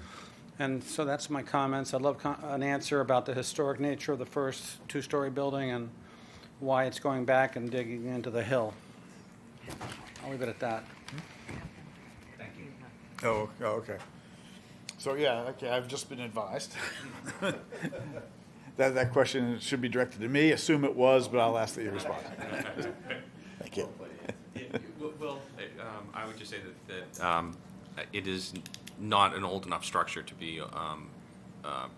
And so that's my comments. I'd love an answer about the historic nature of the first two-story building and why it's going back and digging into the hill. I'll leave it at that. Thank you. Oh, okay. So, yeah, okay, I've just been advised. That question should be directed to me. Assume it was, but I'll ask that you respond. Thank you. Well, I would just say that it is not an old enough structure to be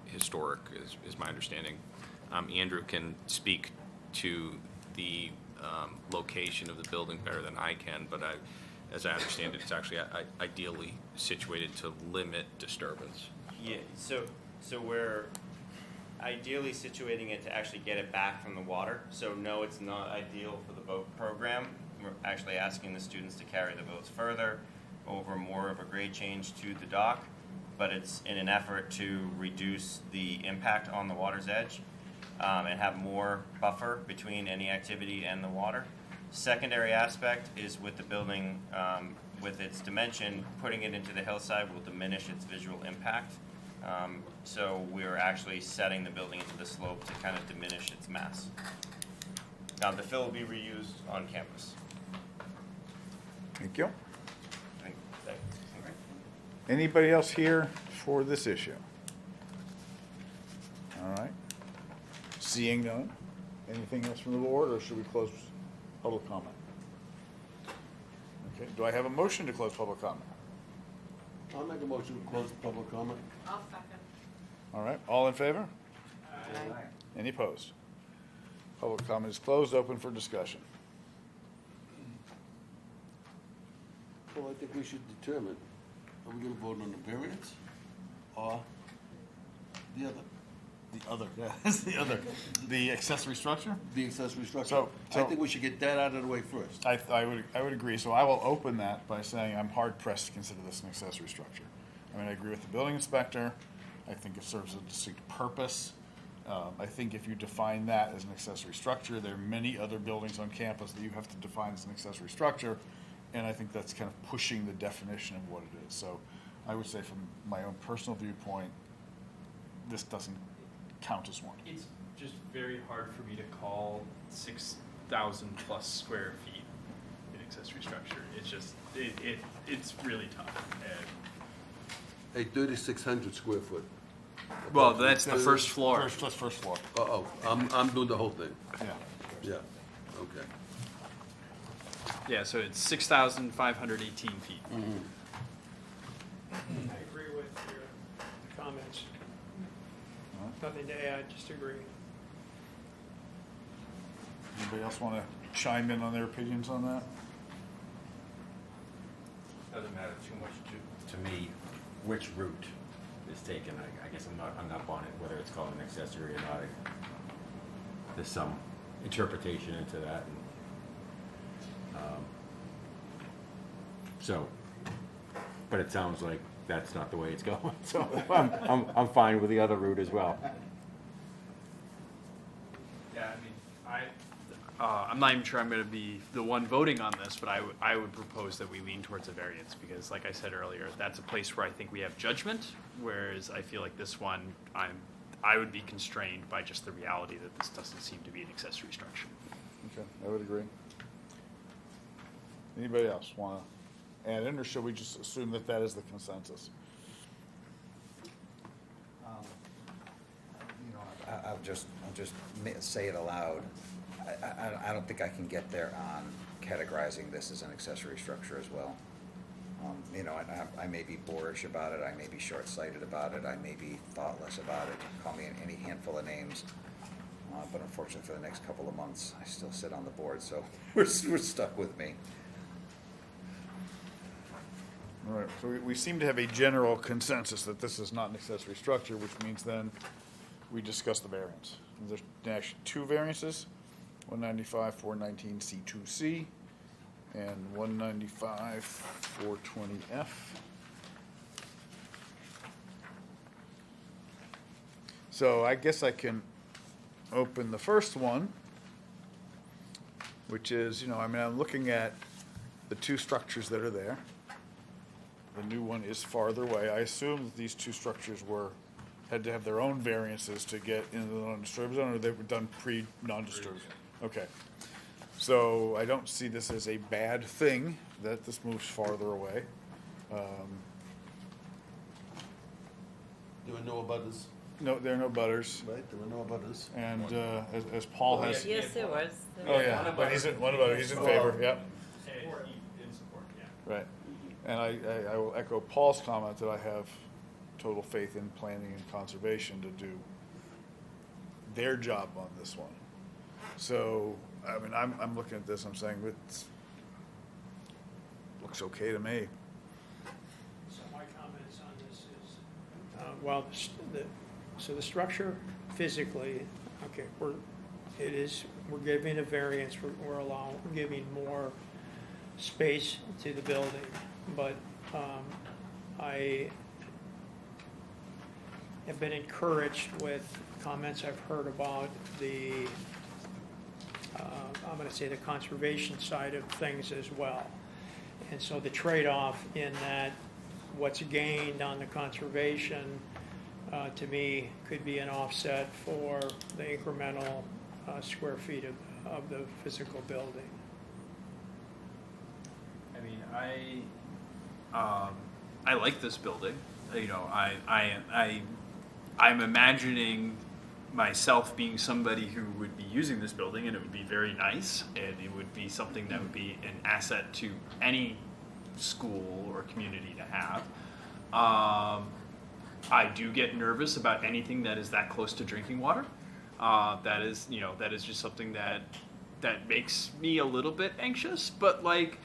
historic, is my understanding. Andrew can speak to the location of the building better than I can, but as I understand it, it's actually ideally situated to limit disturbance. Yeah, so we're ideally situating it to actually get it back from the water. So no, it's not ideal for the boat program. We're actually asking the students to carry the boats further over more of a grade change to the dock, but it's in an effort to reduce the impact on the water's edge and have more buffer between any activity and the water. Secondary aspect is with the building, with its dimension, putting it into the hillside will diminish its visual impact. So we're actually setting the building into the slope to kind of diminish its mass. Now the fill will be reused on campus. Thank you. Thank you. Anybody else here for this issue? All right. Seeing none. Anything else from the board, or should we close public comment? Okay, do I have a motion to close public comment? I'll make a motion to close the public comment. I'll second. All right, all in favor? Any opposed? Public comment is closed, open for discussion. Well, I think we should determine, are we gonna vote on the variance or the other? The accessory structure? The accessory structure. So- I think we should get that out of the way first. I would agree, so I will open that by saying I'm hard pressed to consider this an accessory structure. I mean, I agree with the building inspector, I think it serves a distinct purpose. I think if you define that as an accessory structure, there are many other buildings on campus that you have to define as an accessory structure, and I think that's kind of pushing the definition of what it is. So I would say from my own personal viewpoint, this doesn't count as one. It's just very hard for me to call 6,000 plus square feet an accessory structure. It's just, it's really tough. And, A 3,600 square foot. well, that's the first floor. That's first floor. I'm doing the whole thing. Yeah. Yeah, okay. Yeah, so it's 6,518 feet. I agree with your comments. Nothing to add, just agree. Anybody else want to chime in on their opinions on that? Doesn't matter too much to me which route is taken. I guess I'm not on it, whether it's called an accessory or not. There's some interpretation into that. But it sounds like that's not the way it's going. So I'm fine with the other route as well. Yeah, I mean, I'm not even sure I'm going to be the one voting on this, but I would propose that we lean towards a variance because, like I said earlier, that's a place where I think we have judgment, whereas I feel like this one, I would be constrained by just the reality that this doesn't seem to be an accessory structure. Okay, I would agree. Anybody else want to add in, or should we just assume that that is the consensus? I'll just say it aloud. I don't think I can get there on categorizing this as an accessory structure as well. I may be boorish about it, I may be short-sighted about it, I may be thoughtless about it, call me any handful of names. But unfortunately, for the next couple of months, I still sit on the board, so we're stuck with me. All right, so we seem to have a general consensus that this is not an accessory structure, which means then we discuss the variance. There's actually two variances, 195, 419 C2C, and 195, 420F. So I guess I can open the first one, which is, I'm looking at the two structures that are there. The new one is farther away. I assume that these two structures had to have their own variances to get into the non-disturbed zone, or they were done pre-non-disturbed? Okay. So I don't see this as a bad thing that this moves farther away. There were no abutters, No, there are no butters. right? There were no abutters. And as Paul has, Yes, there was. oh yeah, but he's in favor, yep. In support, yeah. Right. And I will echo Paul's comment that I have total faith in planning and conservation to do their job on this one. So, I mean, I'm looking at this, I'm saying, it looks okay to me. So my comments on this is, so the structure physically, okay, we're giving a variance, we're giving more space to the building, but I have been encouraged with comments I've heard about the, I'm gonna say the conservation side of things as well. And so the trade-off in that what's gained on the conservation, to me, could be an offset for the incremental square feet of the physical building. I mean, I like this building. You know, I'm imagining myself being somebody who would be using this building, and it would be very nice, and it would be something that would be an asset to any school or community to have. I do get nervous about anything that is that close to drinking water. That is just something that makes me a little bit anxious. But like,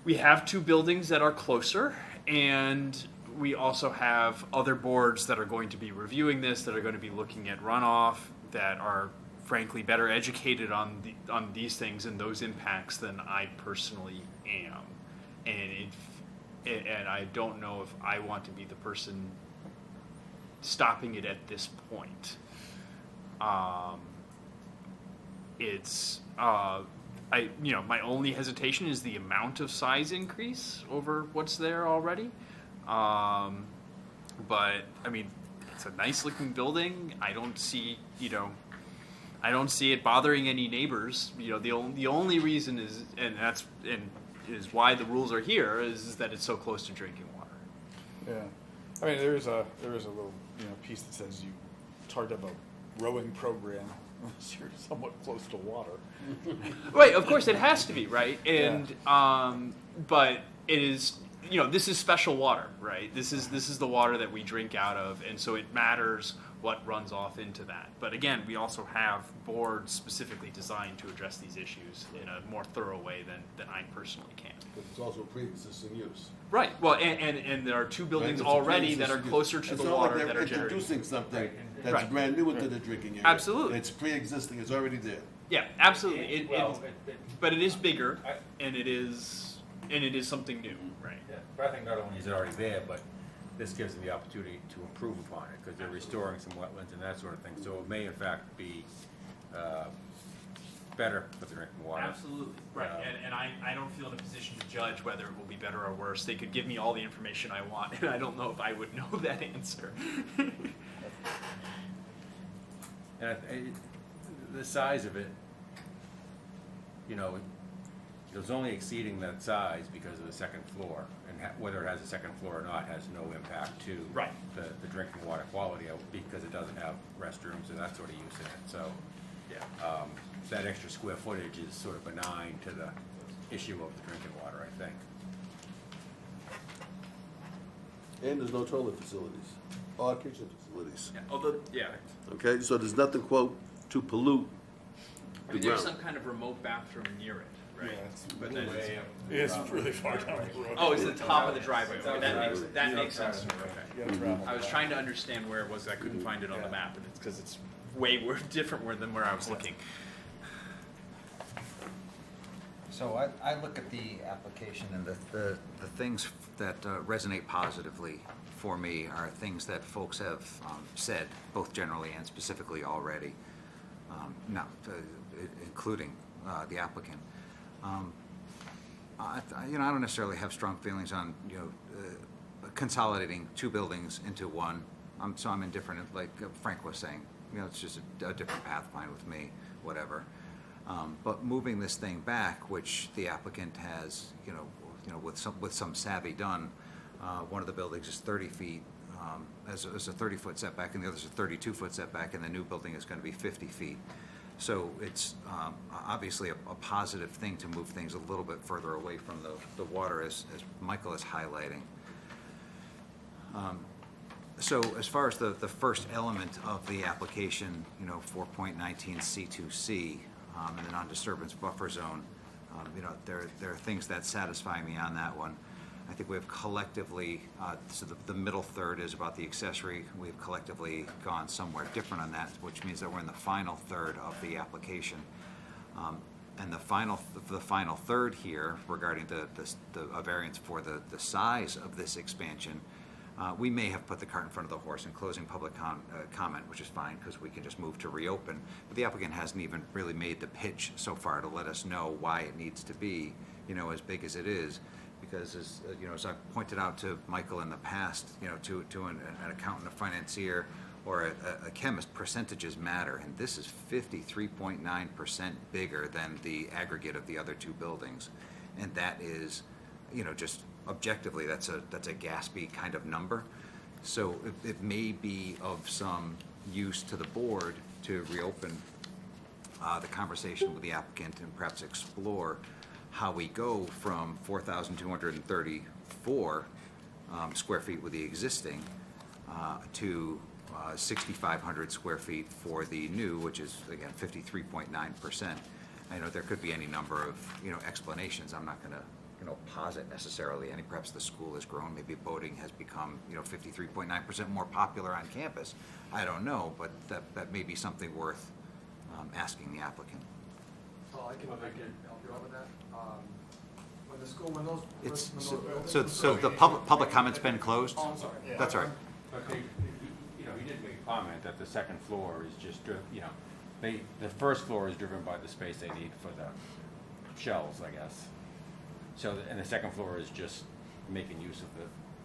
we have two buildings that are closer, and we also have other boards that are going to be reviewing this, that are going to be looking at runoff, that are frankly better educated on these things and those impacts than I personally am. And I don't know if I want to be the person stopping it at this point. My only hesitation is the amount of size increase over what's there already. But I mean, it's a nice looking building. I don't see it bothering any neighbors. You know, the only reason is why the rules are here is that it's so close to drinking water. Yeah. I mean, there is a little, piece that says you talked about rowing program unless you're somewhat close to water. Right, of course it has to be, right? And but it is, this is special water, right? This is the water that we drink out of, and so it matters what runs off into that. But again, we also have boards specifically designed to address these issues in a more thorough way than I personally can. But it's also pre-existing use. Right. Well, and there are two buildings already that are closer to the water that are It's not like they're introducing something that's Right. brand new into the drinking area. Absolutely. It's pre-existing, it's already there. Yeah, absolutely. But it is bigger, and it is something new, right? Yeah, but I think not only is it already there, but this gives them the opportunity to improve upon it, because they're restoring some wetlands and that sort of thing. So it may in fact be better for the drinking water. Absolutely, right. And I don't feel in a position to judge whether it will be better or worse. They could give me all the information I want, and I don't know if I would know that answer. And the size of it, it was only exceeding that size because of the second floor, and whether it has a second floor or not has no impact to Right. the drinking water quality because it doesn't have restrooms and that sort of use in it. So Yeah. that extra square footage is sort of benign to the issue of the drinking water, I think. And there's no toilet facilities or kitchen facilities. Yeah. Although, yeah. Okay, so there's nothing, quote, to pollute I the mean, there's ground. some kind of remote bathroom near it, right? But then way It's really far down the road. Oh, it's the top of the driveway. Okay, that makes sense. Okay. Yeah, it's around. I was trying to understand where it was. I couldn't find it on the map, and it's because it's way different than where I was looking. So I look at the application, and the things that resonate positively for me are things that folks have said, both generally and specifically already, including the applicant. I don't necessarily have strong feelings on consolidating two buildings into one. So I'm indifferent. Like Frank was saying, it's just a different path, fine with me, whatever. But moving this thing back, which the applicant has, with some savvy done, one of the buildings is 30 feet as a 30-foot setback, and the other's a 32-foot setback, and the new building is going to be 50 feet. So it's obviously a positive thing to move things a little bit further away from the water, as Michael is highlighting. So as far as the first element of the application, 4.19 C2C, and the non-disturbance buffer zone, there are things that satisfy me on that one. I think we have collectively, so the middle third is about the accessory. We've collectively gone somewhere different on that, which means that we're in the final third of the application. And the final third here regarding a variance for the size of this expansion, we may have put the cart in front of the horse in closing public comment, which is fine because we can just move to reopen. But the applicant hasn't even really made the pitch so far to let us know why it needs to be, as big as it is. Because as I've pointed out to Michael in the past, to an accountant, a financier, or a chemist, percentages matter, and this is 53.9% bigger than the aggregate of the other two buildings, and that is, just objectively, that's a gaspy kind of number. So it may be of some use to the board to reopen the conversation with the applicant and perhaps explore how we go from 4,234 square feet with the existing to 6,500 square feet for the new, which is, again, 53.9%. I know there could be any number of, explanations. I'm not going to, posit necessarily any. Perhaps the school has grown. Maybe boating has become, 53.9% more popular on campus. I don't know, but that may be something worth asking the applicant. I can help you out with that. When the school, when those So the public comment's been closed? Oh, I'm sorry. Yeah. That's all right. But he did make a comment that the second floor is just, the first floor is driven by the space they need for the shells, I guess. So, and the second floor is just making use of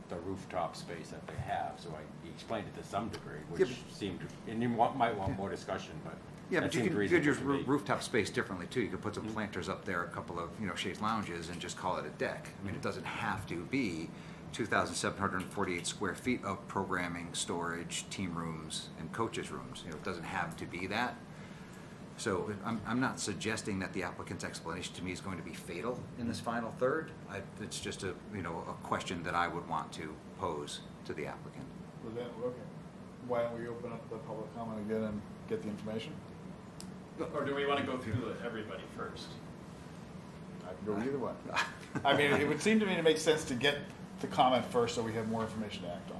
the rooftop space that they have. So he explained it to some degree, which seemed, and you might want more discussion, but. Yeah, but you can use rooftop space differently too. You could put some planters up there, a couple of, chaise lounges, and just call it a deck. I mean, it doesn't have to be 2,748 square feet of programming, storage, team rooms, and coaches' rooms. It doesn't have to be that. So I'm not suggesting that the applicant's explanation to me is going to be fatal in this final third. It's just a question that I would want to pose to the applicant. Well, then, okay. Why don't we open up the public comment again and get the information? Or do we want to go through everybody first? I can go either way. I mean, it would seem to me to make sense to get the comment first so we have more information to act on.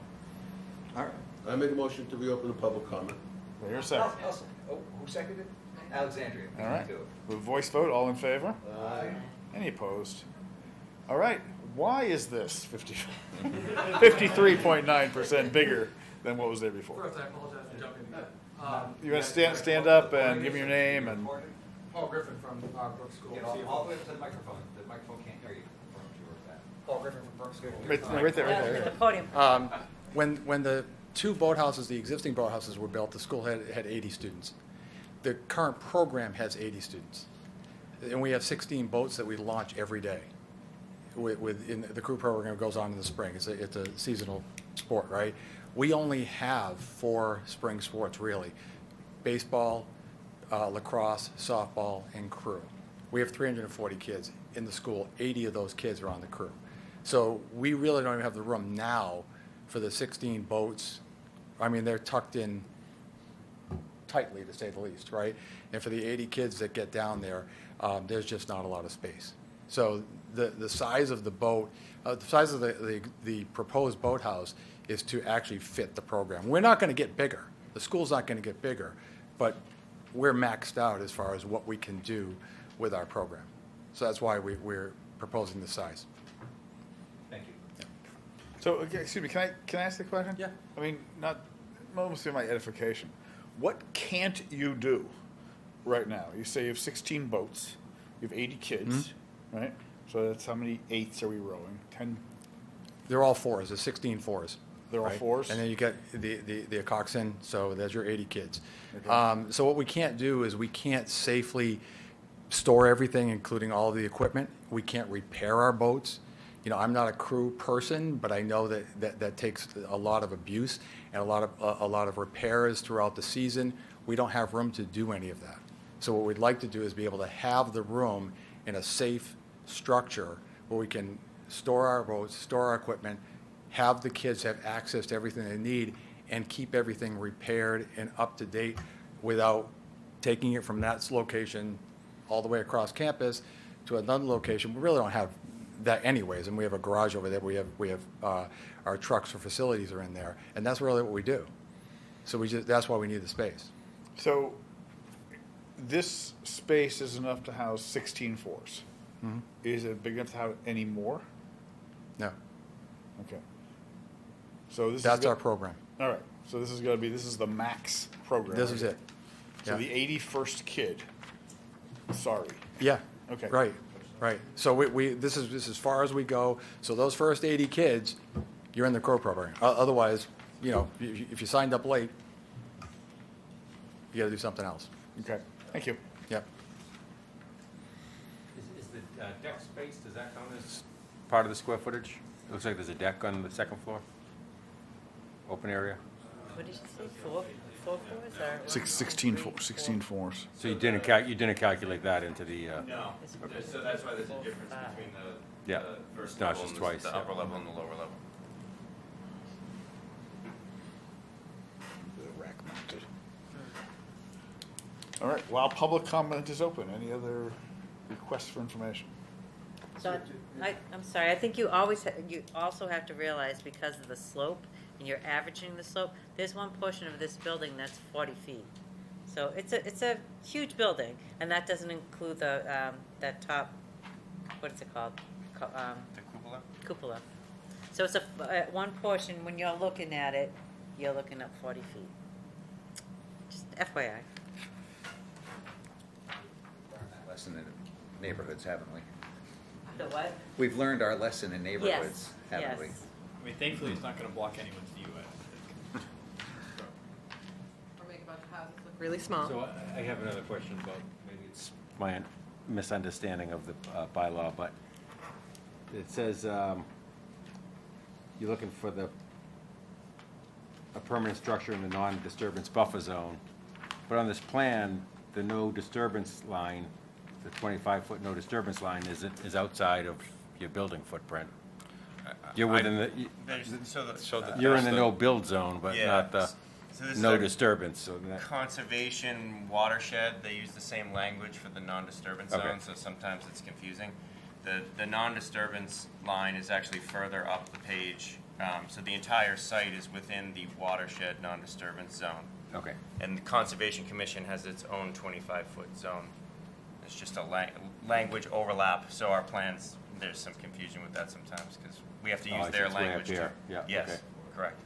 All right. I make a motion to reopen the public comment. So here's a second. Who seconded? Alexandria. All right. With voice vote, all in favor? Aye. Any opposed? All right. Why is this 53.9% bigger than what was there before? First, I apologize for jumping in. You want to stand up and give me your name and. Paul Griffin from Brooks School. All the way up to the microphone. The microphone can't hear you. Paul Griffin from Brooks School. Right there. The podium. When the two boathouses, the existing boathouses were built, the school had 80 students. The current program has 80 students. And we have 16 boats that we launch every day. The crew program goes on in the spring. It's a seasonal sport, right? We only have 4 spring sports, really. Baseball, lacrosse, softball, and crew. We have 340 kids in the school. 80 of those kids are on the crew. So we really don't even have the room now for the 16 boats. I mean, they're tucked in tightly, to say the least, right? And for the 80 kids that get down there, there's just not a lot of space. So the size of the boat, the size of the proposed boathouse is to actually fit the program. We're not going to get bigger. The school's not going to get bigger, but we're maxed out as far as what we can do with our program. So that's why we're proposing the size. Thank you. Yeah. So, okay, excuse me, can I ask the question? Yeah. I mean, not mostly my edification. What can't you do right now? You say you have 16 boats, you have 80 kids, right? So that's how many eighths are we rowing? 10? They're all 4s. There's 16 4s. They're all 4s? And then you get the coxswain, so there's your 80 kids. Okay. So what we can't do is we can't safely store everything, including all the equipment. We can't repair our boats. You know, I'm not a crew person, but I know that takes a lot of abuse and a lot of repairs throughout the season. We don't have room to do any of that. So what we'd like to do is be able to have the room in a safe structure where we can store our boats, store our equipment, have the kids have access to everything they need, and keep everything repaired and up to date without taking it from that location all the way across campus to another location. We really don't have that anyways, and we have a garage over there. We have our trucks or facilities are in there, and that's really what we do. So that's why we need the space. So this space is enough to house 16 floors. Mhm. Is it big enough to house any more? No. Okay. So That's our program. All right. So this is the max program. This is it. So Yeah. the 81st kid. Sorry. Yeah. Okay. Right. So this is as far as we go. So those first 80 kids, you're in the Crow program. Otherwise, you know, if you signed up late, you got to do something else. Okay. Thank you. Yep. Is the deck space, does that count as part of the square footage? It looks like there's a deck on the second floor, open area. What did you say, four floors or? 16 floors. So you didn't calculate that into the, No, so that's why there's a difference between the Yeah. first No, level it's just and twice, the yeah. upper level and the lower level. Rack mounted. All right. While public comment is open, any other requests for information? So, I'm sorry, I think you also have to realize because of the slope, and you're averaging the slope, there's one portion of this building that's 40 feet. So it's a huge building, and that doesn't include that top, what is it called? The cupola? Cupola. So it's one portion, when you're looking at it, you're looking at 40 feet. Just FYI. Lesson in neighborhoods, haven't we? The what? We've learned our lesson in neighborhoods, haven't we? I mean, thankfully, it's not going to block anyone's view, I think. Or make a bunch of houses look really small. So I have another question about, maybe it's my misunderstanding of the bylaw, but it says you're looking for a permanent structure in the non-disturbance buffer zone, but on this plan, the no disturbance line, the 25-foot no disturbance line is outside of your building footprint. You're within you're in the no build zone, but not the So this no is a disturbance. So that, conservation watershed, they use the same language for the non-disturbance Okay. zone, so sometimes it's confusing. The non-disturbance line is actually further up the page, so the entire site is within the watershed non-disturbance zone. okay. And the Conservation Commission has its own 25-foot zone. It's just a language overlap, so our plans, there's some confusion with that sometimes, because we have to Oh, I use see, their it's way up language too. here. Yeah, Yes, okay. correct.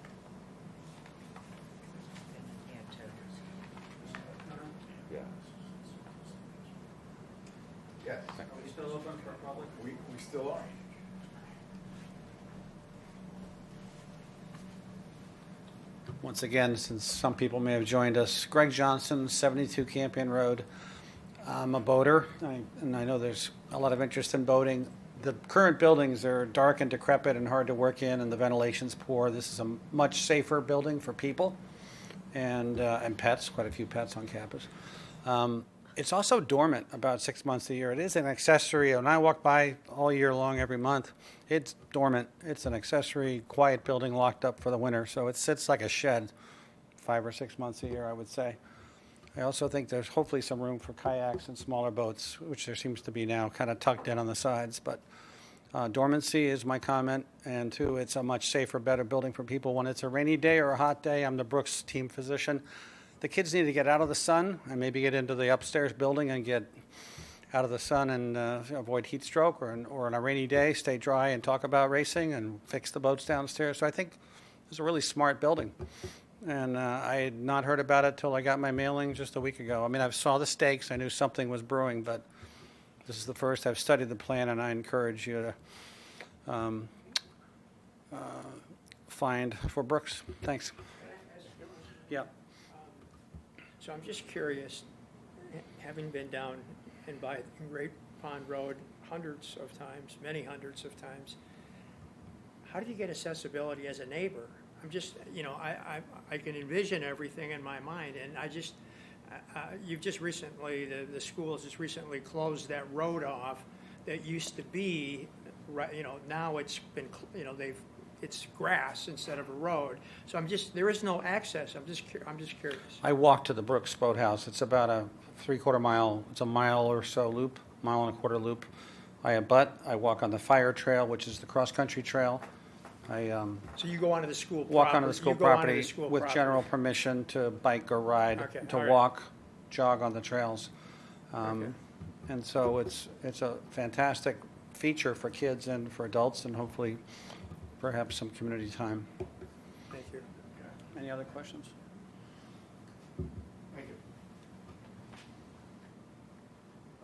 Yeah. Yes. Are we still open for public? We still are. Once again, since some people may have joined us, Greg Johnson, 72 Campion Road. I'm a boater, and I know there's a lot of interest in boating. The current buildings are dark and decrepit and hard to work in, and the ventilation's poor. This is a much safer building for people and pets, quite a few pets on campus. It's also dormant about 6 months a year. It is an accessory. When I walk by all year long, every month, it's dormant. It's an accessory, quiet building locked up for the winter. So it sits like a shed 5 or 6 months a year, I would say. I also think there's hopefully some room for kayaks and smaller boats, which there seems to be now, kind of tucked in on the sides. But dormancy is my comment. And two, it's a much safer, better building for people when it's a rainy day or a hot day. I'm the Brooks team physician. The kids need to get out of the sun and maybe get into the upstairs building and get out of the sun and avoid heat stroke, or on a rainy day, stay dry and talk about racing and fix the boats downstairs. So I think it's a really smart building. And I had not heard about it till I got my mailing just a week ago. I mean, I saw the stakes. I knew something was brewing, but this is the first I've studied the plan, and I encourage you to find for Brooks. Thanks. Yeah. So I'm just curious, having been down and by Great Pond Road hundreds of times, many hundreds of times, how do you get accessibility as a neighbor? I'm just, you know, I can envision everything in my mind, and I just, you've just recently, the schools just recently closed that road off that used to be, right, you know, now it's been, you know, it's grass instead of a road. So there is no access. I'm just curious. I walk to the Brooks Boathouse. It's about a 3/4 mile, it's a mile or so loop, mile and a quarter loop. I walk on the fire trail, which is the cross-country trail. So you go onto the school property? Walk onto the school You go onto property the school with property. general permission to bike or ride, Okay, to all right. walk, jog on the trails. Okay. And so it's a fantastic feature for kids and for adults, and hopefully perhaps some community time. Thank you. Any other questions? Thank you.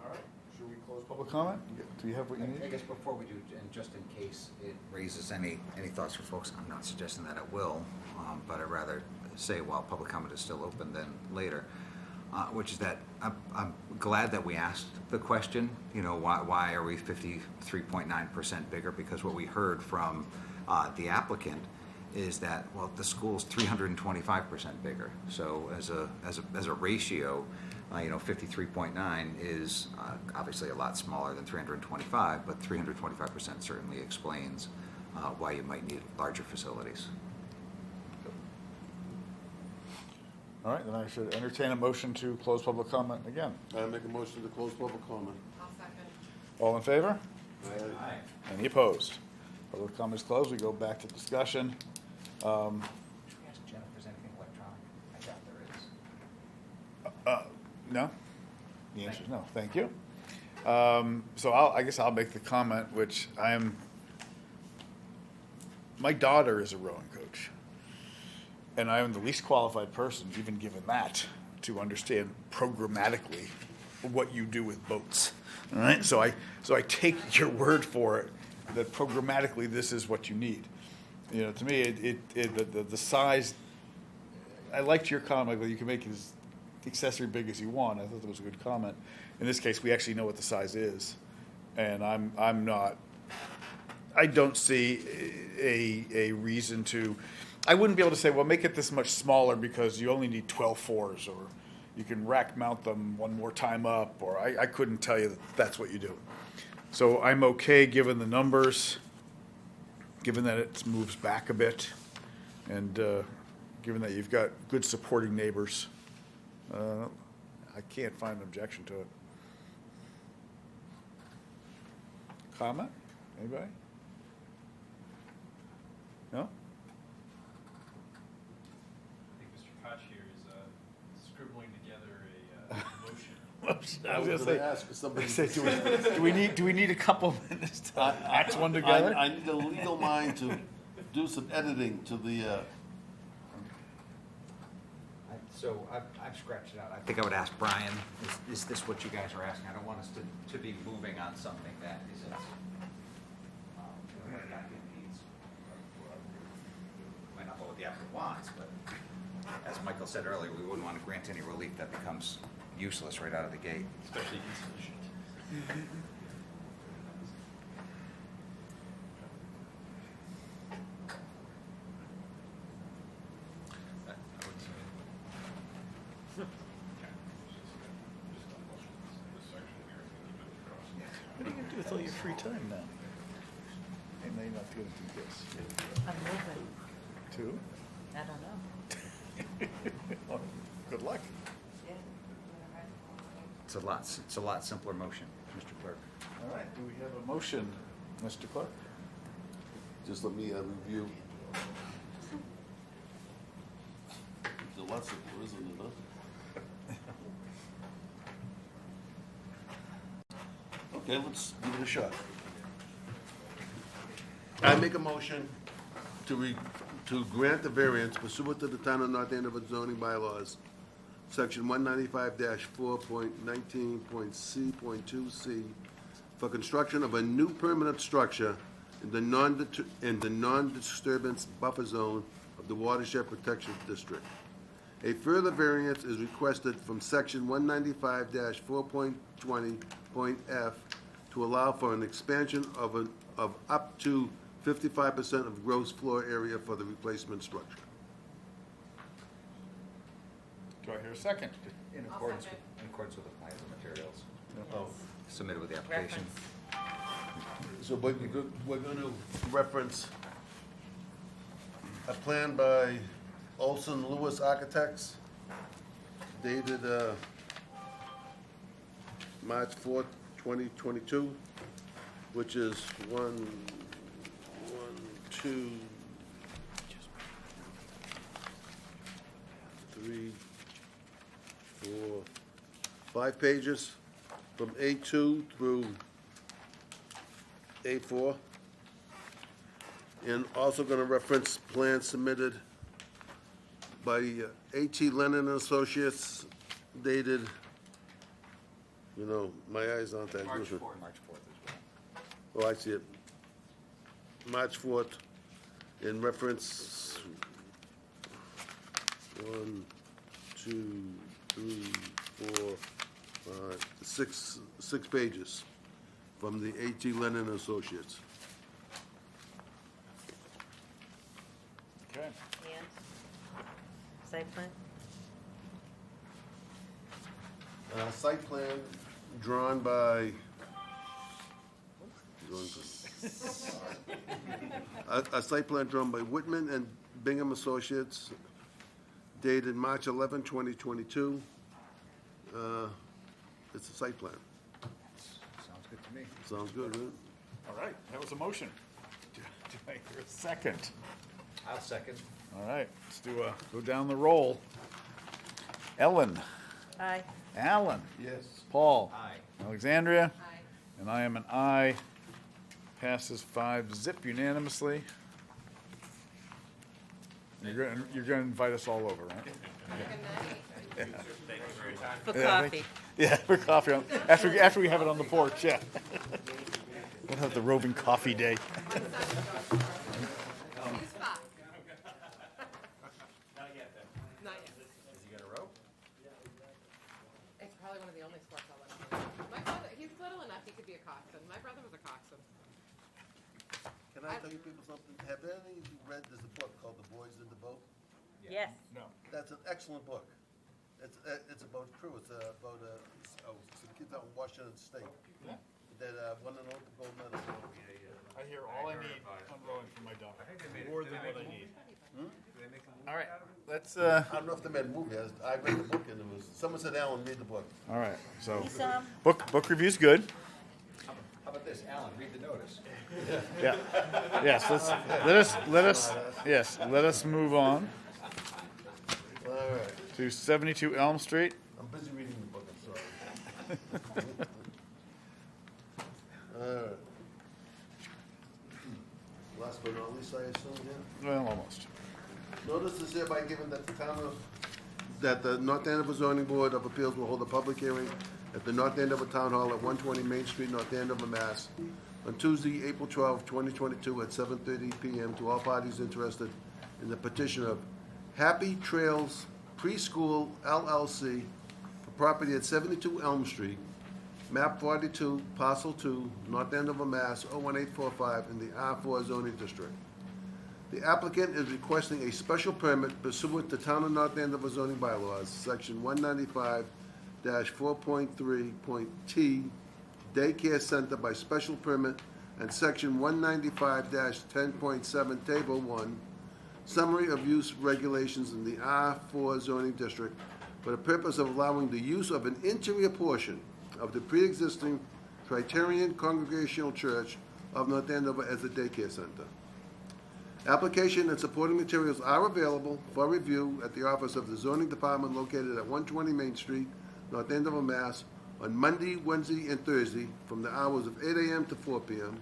All right, should we close public comment? Do you have what you need? I guess before we do, and just in case it raises any thoughts for folks, I'm not suggesting that it will, but I'd rather say while public comment is still open than later, which is that I'm glad that we asked the question, you know, why are we 53.9% bigger? Because what we heard from the applicant is that, well, the school's 325% bigger. So as a ratio, you know, 53.9 is obviously a lot smaller than 325, but 325% certainly explains why you might need larger facilities. All right, then I should entertain a motion to close public comment again. I make a motion to close public comment. I'll second. All in favor? Aye. Any opposed? Public comment is closed. We go back to discussion. Ask Jen if there's anything electronic. I doubt there is. No? The answer is no. Thank you. So I guess I'll make the comment, which my daughter is a rowing coach. And I am the least qualified person, even given that, to understand programmatically what you do with boats. All right? So I take your word for it that programmatically this is what you need. You know, to me, the size, I liked your comment, that you can make his accessory big as you want. I thought that was a good comment. In this case, we actually know what the size is. And I don't see a reason to, I wouldn't be able to say, well, make it this much smaller because you only need 12 fours, or you can rack mount them one more time up, or I couldn't tell you that that's what you do. So I'm okay given the numbers, given that it moves back a bit, and given that you've got good supporting neighbors. I can't find an objection to it. Comment? Anybody? No? I think Mr. Koch here is scribbling together a motion. I was gonna say, ask if somebody- do we need a couple minutes to act one together? I need a legal mind to do some editing to the, So I've scratched it out. I think I would ask Brian, is this what you guys are asking? I don't want us to be moving on something that isn't, that impedes. Might not know what the applicant wants, but as Michael said earlier, we wouldn't want to grant any relief that becomes useless right out of the gate. Especially insufficient. What are you going to do with all your free time now? Hey, now you're not going to do this. I'm moving. Two? I don't know. Well, good luck. It's a lot simpler motion, Mr. Clerk. All right, do we have a motion, Mr. Clerk? just let me review. It's a lot simpler, isn't it, huh? Okay, let's give it a shot. I make a motion to grant the variance pursuant to the Town of North Andover zoning bylaws, Section 195-4.19.c.2c, for construction of a new permanent structure in the non-disturbance buffer zone of the Watershed Protection District. A further variance is requested from Section 195-4.20.f to allow for an expansion of up to 55% of gross floor area for the replacement structure. Do I hear a second? In accordance with the plans and materials Oh. submitted with the application. So we're going to reference a plan by Olson Lewis Architects dated March 4th, 2022, which is 5 pages from A2 through A4. And also going to reference plans submitted by A.T. Lennon and Associates dated, you know, my eyes aren't that good. March 4th as Oh, well. I see it. March 4th, in reference, 1, 2, 3, 4, 5, 6 pages from the A.T. Lennon and Associates. Okay. And site plan? Site plan drawn by, a site plan drawn by Whitman and Bingham Associates dated March 11, 2022. It's a site plan. Sounds good to me. Sounds good, right? All right, that was a motion. Do I hear a second? I'll second. All right, let's go down the roll. Ellen, Aye. Alan, Yes. Paul, Aye. Alexandria, Aye. and I am an aye. Passes 5-0 unanimously. You're gonna invite us all over, right? Good night. For Yeah, coffee. Yeah, for coffee, after we have it on the porch, yeah. We'll have the roving coffee day. He's fine. Not yet. Is he gonna row? It's probably one of the only sports I'll let him do. My brother, he's little enough, he could be a coxswain. My brother was a coxswain. Can I tell you people something? Have any of you read, there's a book called The Boys in the Boat? Yes. No. That's an excellent book. It's about crew. It's about some kids out in Washington State that won an Olympic gold medal. I hear all I need on rowing for my dog. More than what I need. All right, let's, I don't know if they made a movie. I read the book and it was, someone said, Alan, read the book. all right, so, Lisa? book review's good. How about this, Alan, read the notice. Yeah. Yes, let us move on All right. to 72 Elm Street. I'm busy reading the book, I'm sorry. All right. Last but not least, I assume, yeah? Well, almost. Notice is hereby given that the North Andover Zoning Board of Appeals will hold a public hearing at the North Andover Town Hall at 120 Main Street, North Andover, Mass. on Tuesday, April 12, 2022 at 7:30 PM to all parties interested in the petition of Happy Trails Preschool LLC for property at 72 Elm Street, map 42, parcel 2, North Andover, Mass. 01845 in the R4 zoning district. The applicant is requesting a special permit pursuant to Town of North Andover zoning bylaws, section 195-4.3.T, daycare center by special permit, and section 195-10.7, table 1, summary of use regulations in the R4 zoning district for the purpose of allowing the use of an interior portion of the pre-existing Criterion Congregational Church of North Andover as a daycare center. Application and supporting materials are available for review at the office of the zoning department located at 120 Main Street, North Andover, Mass. On Monday, Wednesday, and Thursday from the hours of 8 a.m. to 4 p.m.,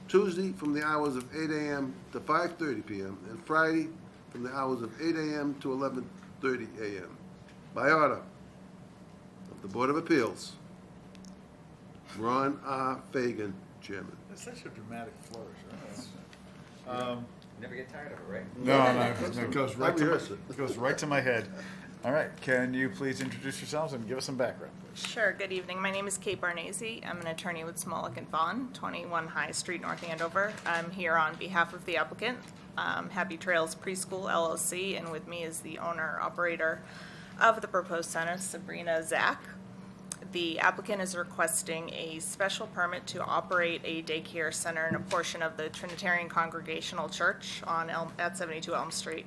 Tuesday from the hours of 8 a.m. to 5:30 p.m., and Friday from the hours of 8 a.m. to 11:30 a.m. By order of the Board of Appeals, Ron R. Fagan, Chairman. That's such a dramatic flourish, right? Never get tired of it, right? No, it goes right I rehearse it. goes right to my head. All right, can you please introduce yourselves and give us some background, please? Sure. Good evening. My name is Kate Barnese. I'm an attorney with Smolik and Vaughn, 21 High Street, North Andover. I'm here on behalf of the applicant, Happy Trails Preschool LLC, and with me is the owner-operator of the proposed center, Sabrina Zach. The applicant is requesting a special permit to operate a daycare center in a portion of the Trinitarian Congregational Church at 72 Elm Street.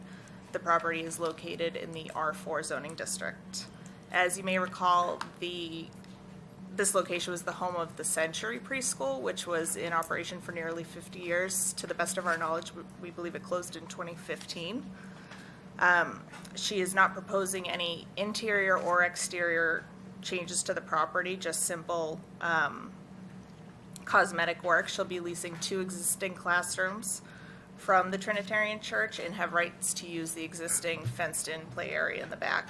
The property is located in the R4 zoning district. As you may recall, this location was the home of the Century Preschool, which was in operation for nearly 50 years. To the best of our knowledge, we believe it closed in 2015. She is not proposing any interior or exterior changes to the property, just simple cosmetic work. She'll be leasing 2 existing classrooms from the Trinitarian Church and have rights to use the existing fenced-in play area in the back.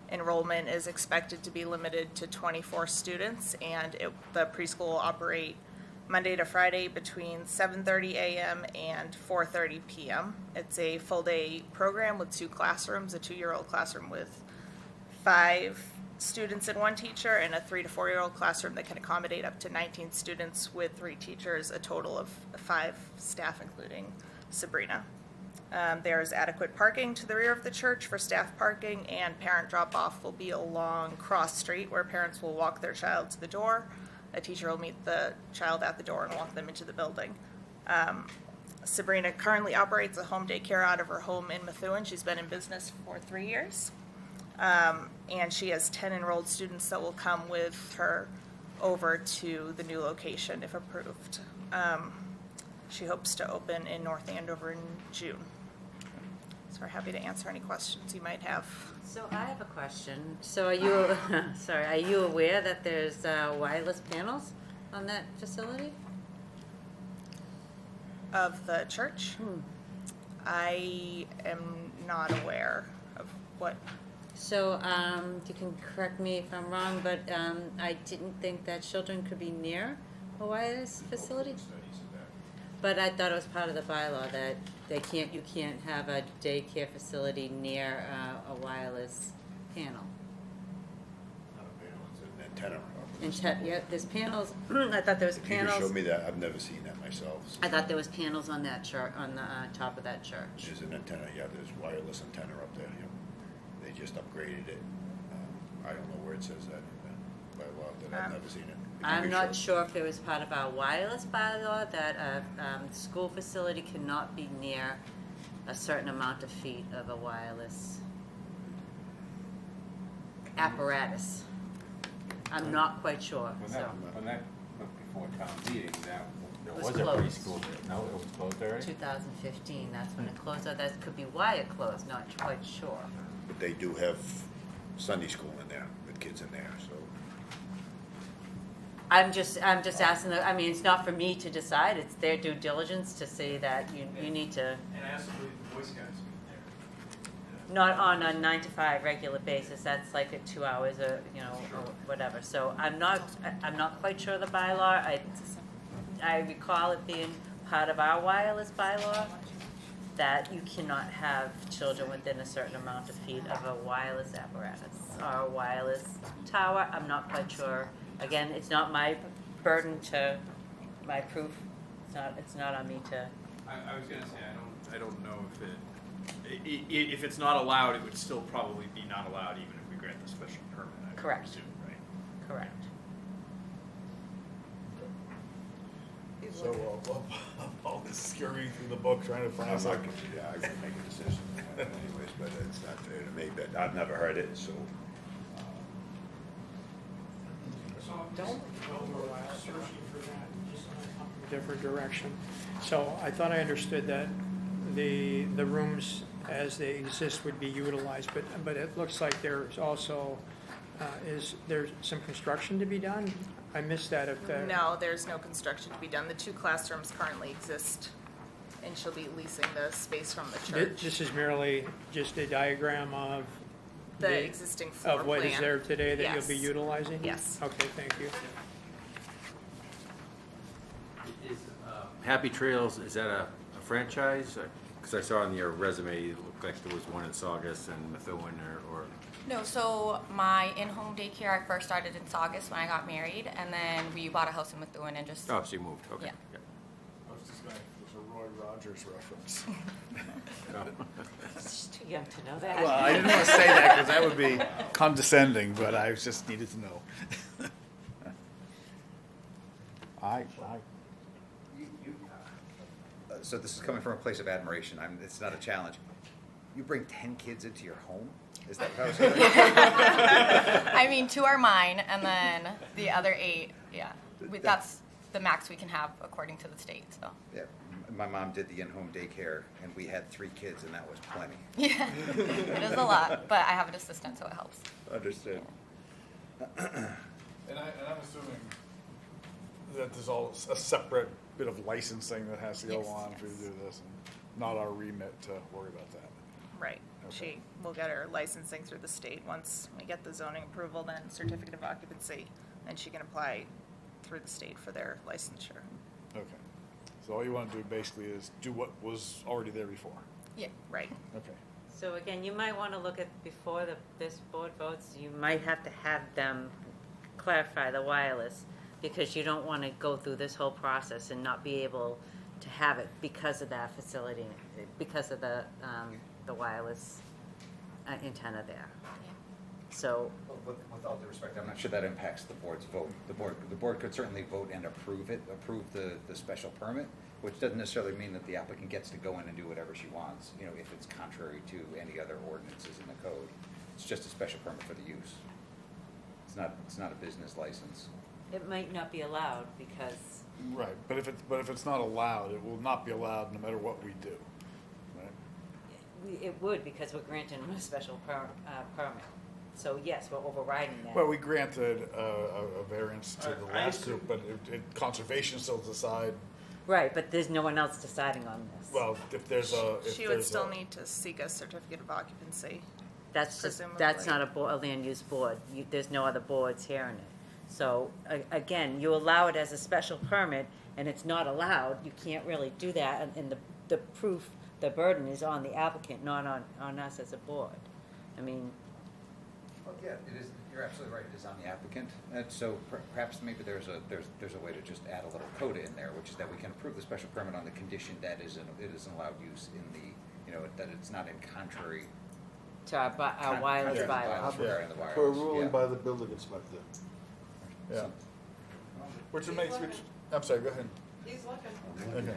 Enrollment is expected to be limited to 24 students, and the preschool will operate Monday to Friday between 7:30 a.m. and 4:30 p.m. It's a full-day program with 2 classrooms, a 2-year-old classroom with 5 students and 1 teacher, and a 3 to 4-year-old classroom that can accommodate up to 19 students with 3 teachers, a total of 5 staff, including Sabrina. There is adequate parking to the rear of the church for staff parking, and parent drop-off will be along Cross Street, where parents will walk their child to the door. A teacher will meet the child at the door and walk them into the building. Sabrina currently operates a home daycare out of her home in Methuen. She's been in business for 3 years. And she has 10 enrolled students that will come with her over to the new location if approved. She hopes to open in North Andover in June. So we're happy to answer any questions you might have. So I have a question. So are you, sorry, are you aware that there's wireless panels on that facility? Of the church? I am not aware of what. So you can correct me if I'm wrong, but I didn't think that children could be near a wireless facility. But I thought it was part of the bylaw that you can't have a daycare facility near a wireless panel. Not a panel, it's an antenna. Yeah, there's panels. I thought there was If you panels. could show me that, I've never seen that myself. So I thought there was panels on that church, on the top of that church. there's an antenna, yeah, there's wireless antenna up there, yep. They just upgraded it. I don't know where it says that in the bylaw, but I've never seen it. If you I'm could not show- sure if it was part of our wireless bylaw that a school facility cannot be near a certain amount of feet of a wireless apparatus. I'm not quite sure, When so. that went before town meeting, there It was was a closed. preschool there. No, it was closed already? 2015, that's when it closed, or that could be why it closed, not quite sure. But they do have Sunday school in there, with kids in there, so. I'm just asking, I mean, it's not for me to decide, it's their due diligence to say that you need to, And I also believe the Boy Scouts meet there. not on a 9 to 5 regular basis, that's like a 2 hours or, or whatever. So I'm not quite sure of the bylaw. I recall it being part of our wireless bylaw, that you cannot have children within a certain amount of feet of a wireless apparatus or a wireless tower. I'm not quite sure. Again, it's not my burden to, my proof, it's not on me to. I was gonna say, I don't know if it's not allowed, it would still probably be not allowed even if we grant the special permit, I would Correct. presume, right? Correct. So, all this scurrying through the book, trying to find I'm not something. gonna, I can make a decision anyways, but it's not fair to me, but I've never heard it, so. Don't searching for that, just in a different direction. So I thought I understood that the rooms as they exist would be utilized, but it looks like there's also, is there some construction to be done? I missed that if the. No, there's no construction to be done. The 2 classrooms currently exist, and she'll be leasing the space from the church. This is merely just a diagram of The existing floor of what is plan. there today that you'll be Yes. utilizing? Yes. Okay, thank you. Happy Trails, is that a franchise, a Because I saw on your resume, it looked like there was one in Saugus and Methuen or No, so my in-home daycare, I first started in Saugus when I got married, and then we bought a house in Methuen and just. oh, so you moved, okay. Yeah. I was just going, there's a Roy Rogers reference. She's too young to know that. Well, I didn't want to say that because that would be condescending, but I just needed to know. So this is coming from a place of admiration. It's not a challenge. You bring 10 kids into your home? Is that what I was saying? I mean, 2 are mine, and then the other 8, yeah. That's the max we can have according to the state, so. Yeah, my mom did the in-home daycare, and we had 3 kids, and that was plenty. Yeah, it is a lot, but I have an assistant, so it helps. Understood. And I'm assuming that there's all a separate bit of licensing that has to go Yes, on for you to yes. do this, and not our remit to worry about that. Right. Okay. She will get her licensing through the state. Once we get the zoning approval, then certificate of occupancy, then she can apply through the state for their licensure. Okay. So all you want to do basically is do what was already there before. Yeah. Right. Okay. So again, you might want to look at, before this board votes, you might have to have them clarify the wireless, because you don't want to go through this whole process and not be able to have it because of that facility, because of the wireless antenna there. So, With all due respect, I'm not sure that impacts the board's vote. The board could certainly vote and approve the special permit, which doesn't necessarily mean that the applicant gets to go in and do whatever she wants, if it's contrary to any other ordinances in the code. It's just a special permit for the use. It's not a business license. it might not be allowed because, Right, but if it's not allowed, it will not be allowed no matter what we do, right? it would, because we're granting them a special permit. So yes, we're overriding that. Well, we granted a variance to the last group, but conservation still decide. Right, but there's no one else deciding on this. Well, if there's She would still need to seek a certificate of occupancy. That's not a land use board. There's no other boards hearing it. So, again, you allow it as a special permit, and it's not allowed, you can't really do that, and the proof, the burden is on the applicant, not on us as a board. I mean. Well, yeah, it is, you're absolutely right, it is on the applicant. So perhaps maybe there's a way to just add a little coda in there, which is that we can approve the special permit on the condition that it is an allowed use in the, that it's not in contrary To our wireless bylaw. regarding the wireless. For a ruling yeah. by the building inspector. Yeah. I'm sorry, go ahead. He's looking. Okay.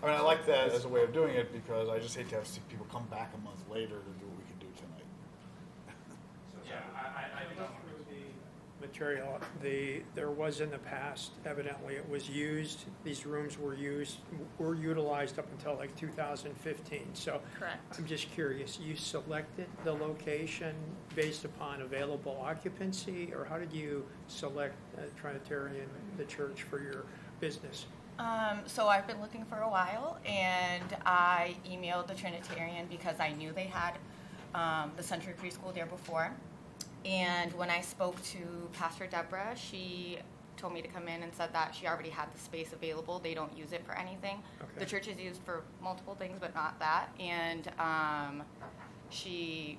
I mean, I like that as a way of doing it, because I just hate to have people come back a month later to do what we can do tonight. Yeah, I think the material, there was in the past, evidently it was used, these rooms were utilized up until like 2015. So Correct. I'm just curious, you selected the location based upon available occupancy, or how did you select Trinitarian, the church, for your business? So I've been looking for a while, and I emailed the Trinitarian because I knew they had the Century Preschool there before. And when I spoke to Pastor Deborah, she told me to come in and said that she already had the space available. They don't use it for anything. Okay. The church is used for multiple things, but not that. And she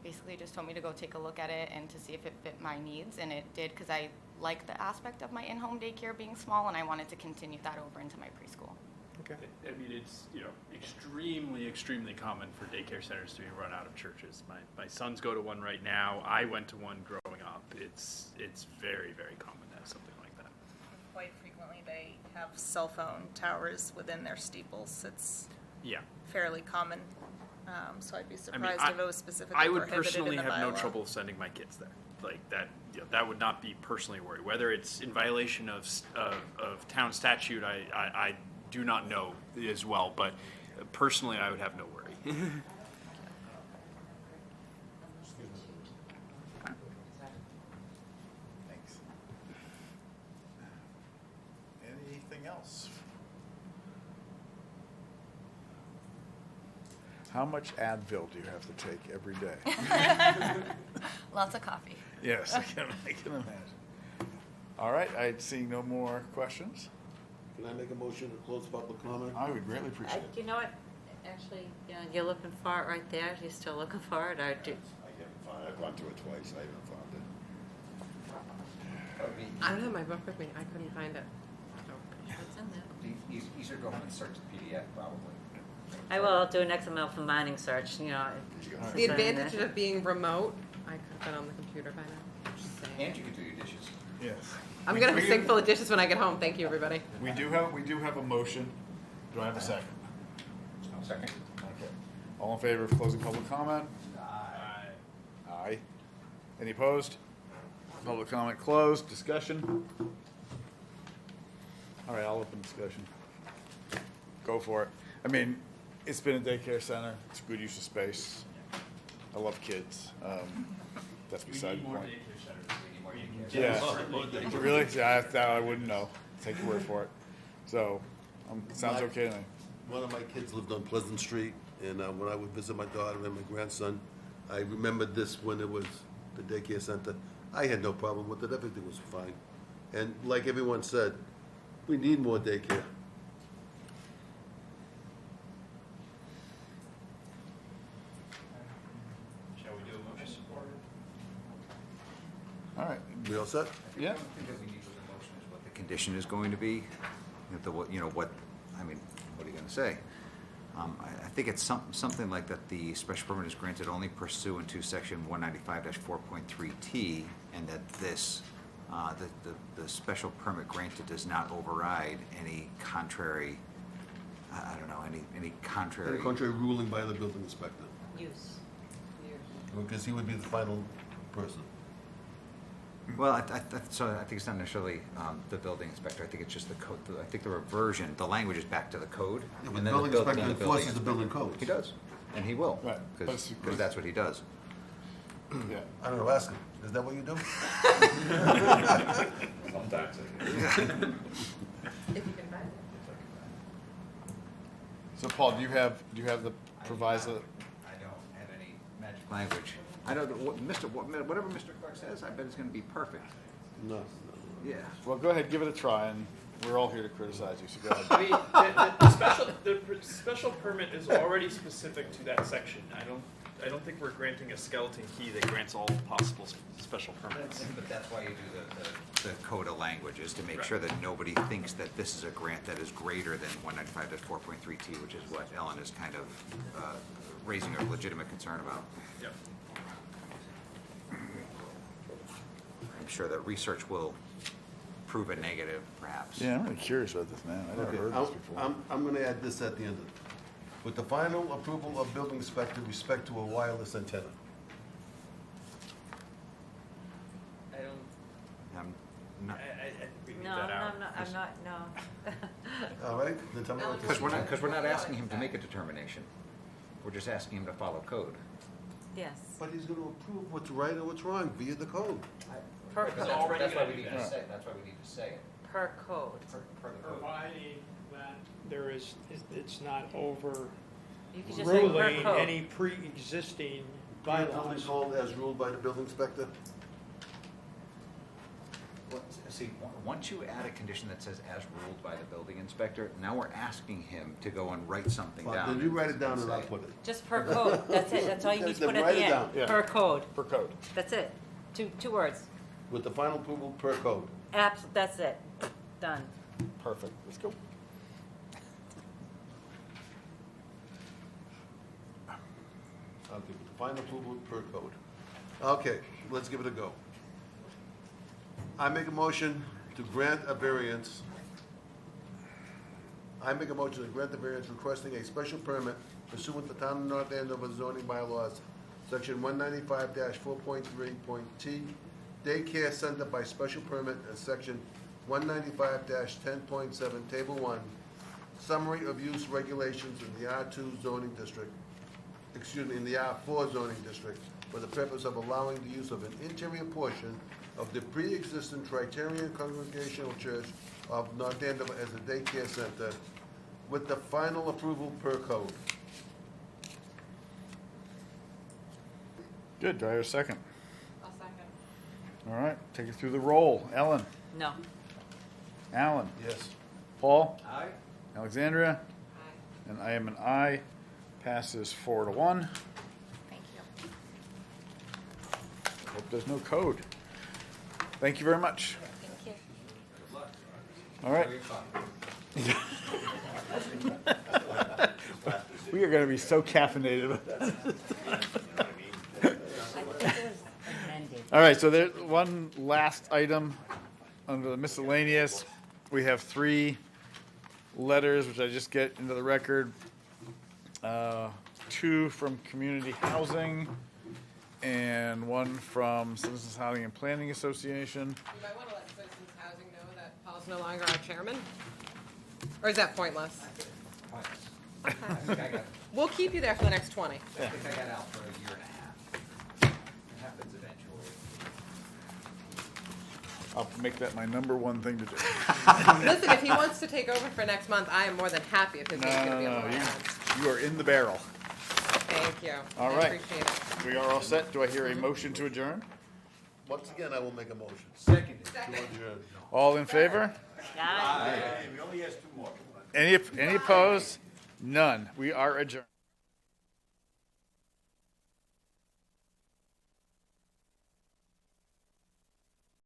basically just told me to go take a look at it and to see if it fit my needs, and it did, because I like the aspect of my in-home daycare being small, and I wanted to continue that over into my preschool. Okay. I mean, it's, extremely, extremely common for daycare centers to be run out of churches. My sons go to one right now. I went to one growing up. It's very, very common to have something like that. Quite frequently, they have cell phone towers within their steeples. It's fairly common. So I'd be surprised if it was specifically I would prohibited personally in the have no bylaw. trouble sending my kids there. Like that, that would not be personally worried. Whether it's in violation of town statute, I do not know as well. But personally, I would have no worry. Thanks. Anything else? How much Advil do you have to take every day? Lots of coffee. Yes, I can imagine. All right, I see no more questions. Can I make a motion to close public comment? I would greatly appreciate it. You know what? actually, you're looking for it right there, you're still looking for it, or do? I haven't found it. I've gone through it twice. I haven't found it. I don't have my book with me. I couldn't find it. It's in there. Easier to go home and search the PDF, probably. I will, I'll do an XML for mining search, The It's in advantage there. of being remote, I could have been on the computer by now. Just saying. And you can do your dishes. Yes. I'm gonna have a sink full of dishes when I get home. Thank you, everybody. We do have a motion. Do I have a second? Second. Okay. All in favor of closing public comment? Aye. Any opposed? Public comment closed. Discussion? All right, I'll open discussion. Go for it. I mean, it's been a daycare center. It's a good use of space. I love kids. That's beside the point. Yeah. Really? Yeah, I wouldn't know. Take your word for it. So, sounds okay to me. One of my kids lived on Pleasant Street, and when I would visit my daughter and my grandson, I remembered this when it was the daycare center. I had no problem with it. Everything was fine. And like everyone said, we need more daycare. Shall we do a motion support? All right. We all set? Yeah. I think that we need to the motion is what the condition is going to be. What are you going to say? I think it's something like that the special permit is granted only pursuant to section 195-4.3T, and that this, the special permit granted does not override any contrary, any contrary. Any contrary ruling by the building inspector, Use. because he would be the final person. Well, I think it's not necessarily the building inspector. I think it's just the code. I think the reversion, the language is back to the code. Yeah, but and the then building inspector enforces the building codes. He does, and he will, Right. because that's what he does. Yeah. I don't know, ask him. Is that what you do? Sometimes. If you can find it. So Paul, do you have the proviso? I don't have any magic language. I don't know whatever Mr. Clark says. I bet it's going to be perfect. No. Yeah. Well, go ahead, give it a try, and we're all here to criticize you, so go ahead. I mean, the special permit is already specific to that section. I don't think we're granting a skeleton key that grants all possible special permits. But that's why you do the code of language, is to make sure that nobody thinks that this is a grant that is greater than 195-4.3T, which is what Ellen is kind of raising a legitimate concern about. Yep. I'm sure that research will prove a negative, perhaps. Yeah, I'm really curious about this, man. I never heard this before. I'm gonna add this at the end of it. With the final approval of building inspector with respect to a wireless antenna. I don't. I'm not, I think we leave No, that out. I'm not, no. All right, then tell me what because we're not asking him to make a determination. We're just asking him to follow code. Yes. But he's gonna approve what's right and what's wrong via the code. Per It's code. already That's why gonna we do need to that. say, that's why we need to say it. Per code. Per the code. Providing that there is, it's not overruling You could just say per code. any pre-existing Building bylaws. code as ruled by the building inspector? Well, see, once you add a condition that says as ruled by the building inspector, now we're asking him to go and write something Well, down. then you write it down and say I'll put it. Just per code, that's it, that's all you need to Then put at write the it end. down. Yeah. Per code, Per code. that's it. Two words. With the final approval per code. That's it. Done. Perfect. Let's go. Okay, with the final approval per code. Okay, let's give it a go. I make a motion to grant a variance. I make a motion to grant the variance requesting a special permit pursuant to Town of North Andover zoning bylaws, section 195-4.3.T, daycare center by special permit, and section 195-10.7, table 1, summary of use regulations in the R2 zoning district, in the R4 zoning district, for the purpose of allowing the use of an interior portion of the pre-existing Tritarian Congregational Church of North Andover as a daycare center, with the final approval per code. Good. Do I hear a second? I'll second. All right. Take it through the roll. Ellen. No. Alan. Yes. Paul. Aye. Alexandria. Aye. And I am an aye. Passes 4-1. Thank you. Hope there's no code. Thank you very much. Thank you. All right. We are going to be so caffeinated. All right, so there's one last item under the miscellaneous. We have 3 letters, which I just get into the record. 2 from Community Housing and 1 from Citizens Housing and Planning Association. You might want to let Citizens Housing know that Paul's no longer our chairman. Or is that pointless? We'll keep you there for the next 20. I think I got out for a year and a half. It happens eventually. I'll make that my number 1 thing to do. Listen, if he wants to take over for next month, I am more than happy if his name's going to be on the list. You are in the barrel. Thank you. All I right. appreciate it. We are all set. Do I hear a motion to adjourn? Once again, I will make a motion. Second. To adjourn. All in favor? Hey, we only asked 2 more. Any opposed? None. We are adjourned.